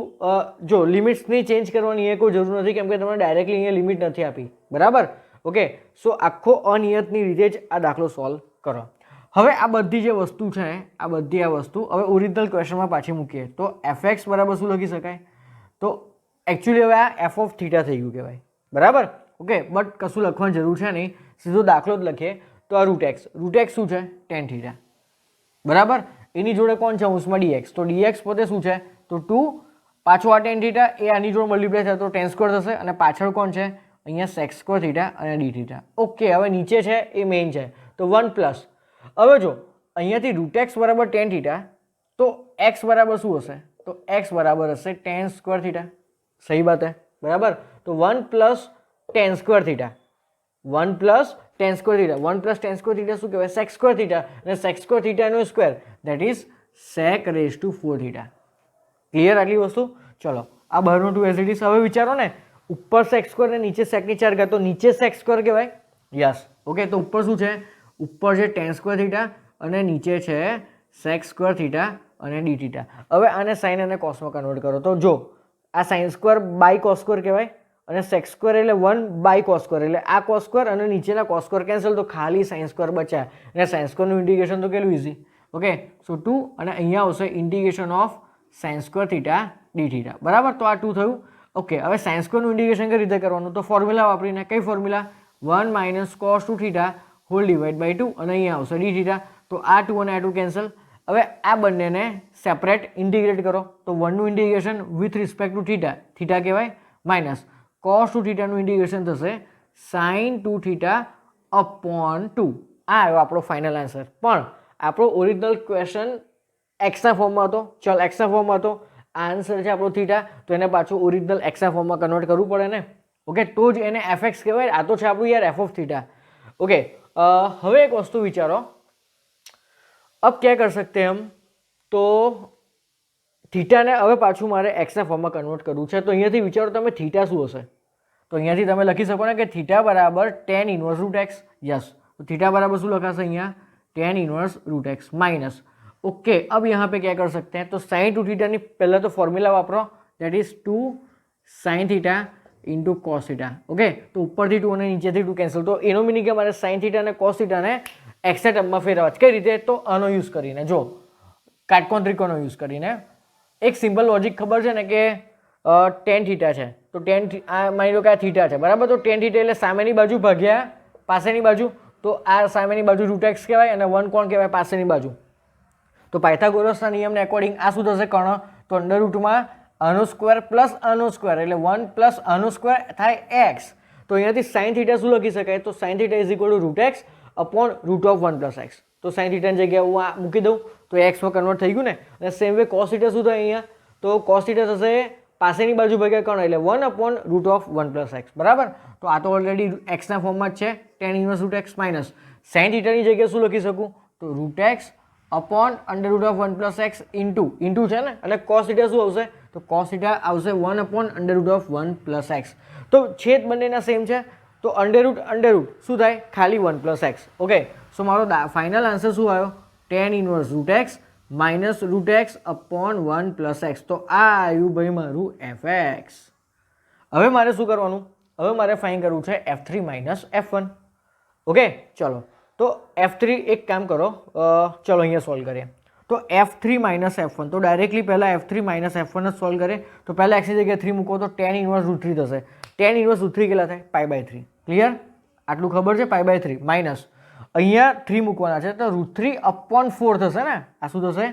જો લિમિટ્સની ચેન્જ કરવાની એ કોઈ જરૂર નથી, કેમ કે તમને ડાયરેક્ટલી અહીંયા લિમિટ નથી આપી. બરાબર? ઓકે, સો આખો અનિયતની રીતે જ આ દાખલો સોલ્વ કરો. હવે આ બધી જે વસ્તુ છે, આ બધી આ વસ્તુ હવે ઓરિજિનલ ક્વેશ્ચનમાં પાછી મૂકીએ તો એફ એક્સ બરાબર શું લખી શકાય? તો એકચ્યુઅલી હવે આ એફ ઓફ થીટા થઈ ગયું કહેવાય. બરાબર? ઓકે, બટ કશું લખવાની જરૂર છે નહીં, સીધો દાખલો જ લખીએ. તો આ રૂટ એક્સ શું છે? Ten theta. બરાબર? એની જોડે કોણ છે? અંશમાં ડીએક્સ. તો ડીએક્સ પોતે શું છે? તો 2. પાછો આ ટેન થીટા એ આની જોડે મલ્ટીપ્લાય થાય તો ટેન સ્ક્વેર થશે, અને પાછળ કોણ છે? અહીંયા સેક સ્ક્વેર થીટા અને ડી થીટા. ઓકે, હવે નીચે છે એ મેઇન છે, તો 1 પ્લસ. હવે જો અહીંયાથી રૂટ એક્સ બરાબર ટેન થીટા, તો એક્સ બરાબર શું હશે? તો એક્સ બરાબર હશે ટેન સ્ક્વેર થીટા. સહી બાત હે? બરાબર? તો 1 plus tan square theta, 1 plus tan square theta, 1 plus tan square theta શું કહેવાય? સેક સ્ક્વેર થીટા, અને સેક સ્ક્વેર થીટાનો square that is sec raise to 4 theta. Clear આટલી વસ્તુ? ચલો આ બહારનું 2 એઝ ઇટ ઇઝ. હવે વિચારો ને, ઉપર સેક સ્ક્વેર ને નીચે સેકની 4 ઘાત, તો નીચે સેક સ્ક્વેર કહેવાય. યસ. ઓકે, તો ઉપર શું છે? ઉપર છે ટેન સ્ક્વેર થીટા અને નીચે છે સેક સ્ક્વેર થીટા અને ડી થીટા. હવે આને સાઇન અને કોસમાં કન્વર્ટ કરો તો જો આ sine square by cos square કહેવાય, અને સેક સ્ક્વેર એટલે 1 બાય કોસ સ્ક્વેર, એટલે આ કોસ સ્ક્વેર અને નીચેના કોસ સ્ક્વેર કેન્સલ, તો ખાલી સાઇન સ્ક્વેર બચ્યા. અને સાઇન સ્ક્વેરનું ઇન્ટિગ્રેશન તો કેટલું ઇઝી. ઓકે, સો 2, અને અહીંયા આવશે integration of sine square theta D theta. બરાબર? તો આ 2 થયું. ઓકે, હવે સાઇન સ્ક્વેરનું ઇન્ટિગ્રેશન કઈ રીતે કરવાનું? તો ફોર્મ્યુલા વાપરીને. કઈ formula? 1 minus cos 2 theta whole divide by 2, અને અહીંયા આવશે ડી થીટા. તો આ 2 અને આ 2 કેન્સલ. હવે આ બંનેને સેપરેટ ઇન્ટિગ્રેટ કરો, તો 1નું integration with respect to theta, theta કહેવાય, માઇનસ કોસ 2 થીટાનું ઇન્ટિગ્રેશન થશે સાઇન 2 થીટા અપોન 2. આ આવ્યો આપણો ફાઇનલ આન્સર. પણ આપણો ઓરિજિનલ ક્વેશ્ચન એક્સના ફોર્મમાં હતો. ચલ એક્સના ફોર્મમાં હતો, આન્સર છે આપણો થીટા, તો એને પાછું ઓરિજિનલ એક્સના ફોર્મમાં કન્વર્ટ કરવું પડે ને. ઓકે, તો જ એને એફ એક્સ કહેવાય. આ તો છે આપણું યાર એફ ઓફ થીટા. ओके હવે એક વસ્તુ વિચારો, अब क्या कर सकते हैं हम, तो થીટાને હવે પાછું મારે એક્સના ફોર્મમાં કન્વર્ટ કરવું છે. તો અહીંયાથી વિચારો તમે થીટા શું હશે, તો અહીંયાથી તમે લખી શકો ને કે થીટા બરાબર tan inverse root x. Yes, तो थीटा बराबर શું લખાશે અહીંયા, tan inverse root x minus. Okay, अब यहाँ पे क्या कर सकते हैं, तो साइन टू थीटा ની पहला तो फॉर्मूला वापरो, that is 2 sin theta into cos theta. Okay, तो ઉપરથી 2 અને નીચેથી 2 કેન્સલ, તો એનો મીનિંગ કે મારે sin થીટા અને cos થીટા ને એક્સ ના ટર્મમાં ફેરવવા. કઈ રીતે, તો આનો યુઝ કરીને, જો કાટકોણ ત્રિકોણનો યુઝ કરીને. એક સિમ્પલ લોજિક ખબર છે ને કે ટેન થીટા છે, તો ટેન માની લો કે આ થીટા છે બરાબર, તો ટેન થીટા એટલે સામેની બાજુ ભાગ્યા પાસેની બાજુ, તો આ સામેની બાજુ રૂટ એક્સ કહેવાય અને વન કોણ કહેવાય, પાસેની બાજુ. તો પાયથાગોરસના નિયમને એકોર્ડિંગ આ શું થશે કર્ણ, તો અંડર રૂટમાં આનો સ્ક્વેર પ્લસ આનો સ્ક્વેર એટલે 1 પ્લસ આનો સ્ક્વેર થાય એક્સ. તો અહીંયાથી સાઇન થીટા શું લખી શકાય, તો sine theta is equal to root x upon root of 1 plus x. તો સાઇન થીટાની જગ્યાએ હું આ મૂકી દઉં તો એક્સમાં કન્વર્ટ થઈ ગયું ને. અને સેમ વે કોસ થીટા શું થાય અહીંયા, તો કોસ થીટા થશે પાસેની બાજુ ભાગ્યા કર્ણ એટલે 1 upon root of 1 plus X બરાબર. તો આ તો ઓલરેડી એક્સના ફોર્મમાં જ છે, tan inverse root X minus sine થીટાની જગ્યાએ શું લખી શકું, તો root x upon under root of 1 plus X into છે ને, અને કોસ થીટા શું આવશે, તો કોસ થીટા આવશે 1 upon under root of 1 plus x. તો છેદ બંનેના સેમ છે, તો અંડર રૂટ શું થાય, ખાલી 1 પ્લસ એક્સ. ઓકે, સો મારો ફાઇનલ આન્સર શું આવ્યો, ten inverse root X minus root x upon 1 plus x. તો આ આવ્યું ભાઈ મારું એફ એક્સ. હવે મારે શું કરવાનું, હવે મારે ફાઇન કરવું છે F3 માઇનસ F1. ઓકે, ચલો તો F3 એક કામ કરો, ચલો અહીંયા સોલ્વ કરીએ. તો F3 માઇનસ F1, તો ડાયરેક્ટલી પહેલાં F3 માઇનસ F1 જ સોલ્વ કરીએ. તો પહેલાં એક્સની જગ્યાએ 3 મૂકો તો ટેન ઇનવર્સ રૂટ 3 થશે. ટેન ઇનવર્સ રૂટ 3 કેટલા થાય, પાઈ બાય 3. ક્લિયર, આટલું ખબર છે, પાઈ બાય 3 માઇનસ અહીંયા 3 મૂકવાના છે, તો રૂટ 3 અપોન 4 થશે ને. આ શું થશે,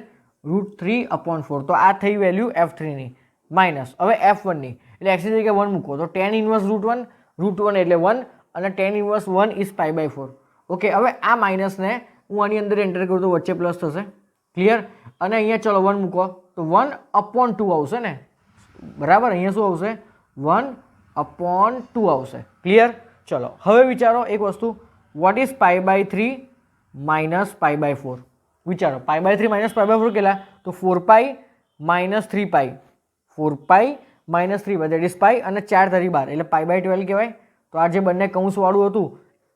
રૂટ 3 અપોન 4. તો આ થઈ વેલ્યુ F3 ની માઇનસ હવે F1ની એટલે x ની જગ્યાએ 1 મૂકો તો tan ઇન્વર્સ √1 એટલે 1 અને tan ઇન્વર્સ 1 ઇઝ π/4. ઓકે, હવે આ માઇનસને હું આની અંદર એન્ટર કરું તો વચ્ચે પ્લસ થશે. ક્લિયર? અને અહીંયા ચલો 1 મૂકો તો 1/2 આવશે ને, બરાબર? અહીંયા શું આવશે? 1/2 આવશે. ક્લિયર? ચલો હવે વિચારો એક વસ્તુ, વોટ ઇઝ π/3 માઇનસ π/4? વિચારો π/3 માઇનસ π/4 કેટલા? તો 4π માઇનસ 3π, 4π માઇનસ 3π દેટ ઇઝ π અને 4 તારી 12 એટલે π/12 કહેવાય. તો આ જે બંને કૌંસવાળું હતું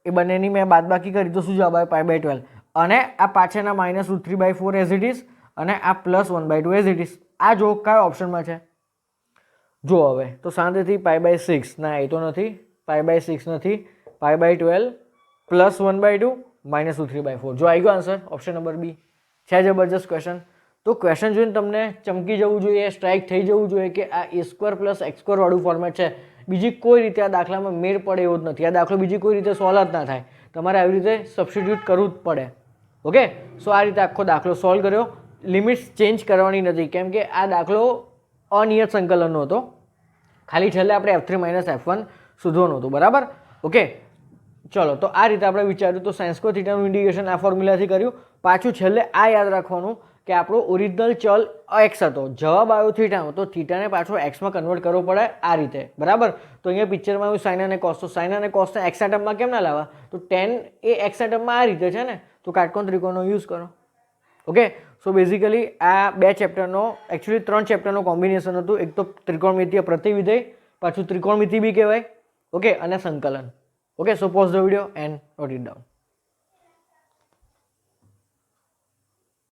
એ બંનેની મેં બાદબાકી કરી તો શું જવાબ આવે? π/12. અને આ પાછળના માઇનસ √3/4 એઝ ઇટ ઇઝ અને આ પ્લસ 1/2 એઝ ઇટ ઇઝ. આ જો કયા ઓપ્શનમાં છે જો હવે તો શાંતિથી π/6 ના એ તો નથી, π/6 નથી, π/12 પ્લસ 1/2 માઇનસ √3/4. જો આવી ગયો આન્સર ઓપ્શન નંબર બી. છે જબરજસ્ત ક્વેશ્ચન. તો ક્વેશ્ચન જોઈને તમને ચમકી જવું જોઈએ, સ્ટ્રાઇક થઈ જવું જોઈએ કે આ a² પ્લસ x² વાળું ફોર્મેટ છે. બીજી કોઈ રીતે આ દાખલામાં મેળ પડે એવો જ નથી. આ દાખલો બીજી કોઈ રીતે સોલ્વ જ ના થાય, તમારે આવી રીતે સબસ્ટિટ્યૂટ કરવું જ પડે. ઓકે, સો આ રીતે આખો દાખલો સોલ્વ કર્યો. લિમિટ્સ ચેન્જ કરવાની નથી કેમ કે આ દાખલો અનિયત સંકલનનો હતો. ખાલી છેલ્લે આપણે F3 માઇનસ F1 શોધવાનું હતું. બરાબર? ઓકે, ચલો તો આ રીતે આપણે વિચાર્યું તો sin સ્ક્વેર થીટાનું ઇન્ટિગ્રેશન આ ફોર્મ્યુલાથી કર્યું. પાછું છેલ્લે આ યાદ રાખવાનું કે આપણો ઓરિજિનલ ચલ x હતો, જવાબ આવ્યો થીટાનો, તો થીટાને પાછો એક્સમાં કન્વર્ટ કરવો પડે આ રીતે. બરાબર? તો અહીંયા પિક્ચરમાં આવ્યું સાઇન અને કોસ, તો સાઇન અને કોસને એક્સના ટર્મમાં કેમ ના લાવવા? તો ટેન એ એક્સના ટર્મમાં આ રીતે છે ને, તો કાટકોણ ત્રિકોણનો યુઝ કરો. ઓકે, સો બેઝિકલી આ બે ચેપ્ટરનો એકચ્યુઅલી 3 ચેપ્ટરનો કોમ્બિનેશન હતું. એક તો ત્રિકોણમિતિય પ્રતિવિધેય, પાછું ત્રિકોણમિતિ બી કહેવાય. ઓકે, અને સંકલન. Okay, so pause the video and note it down.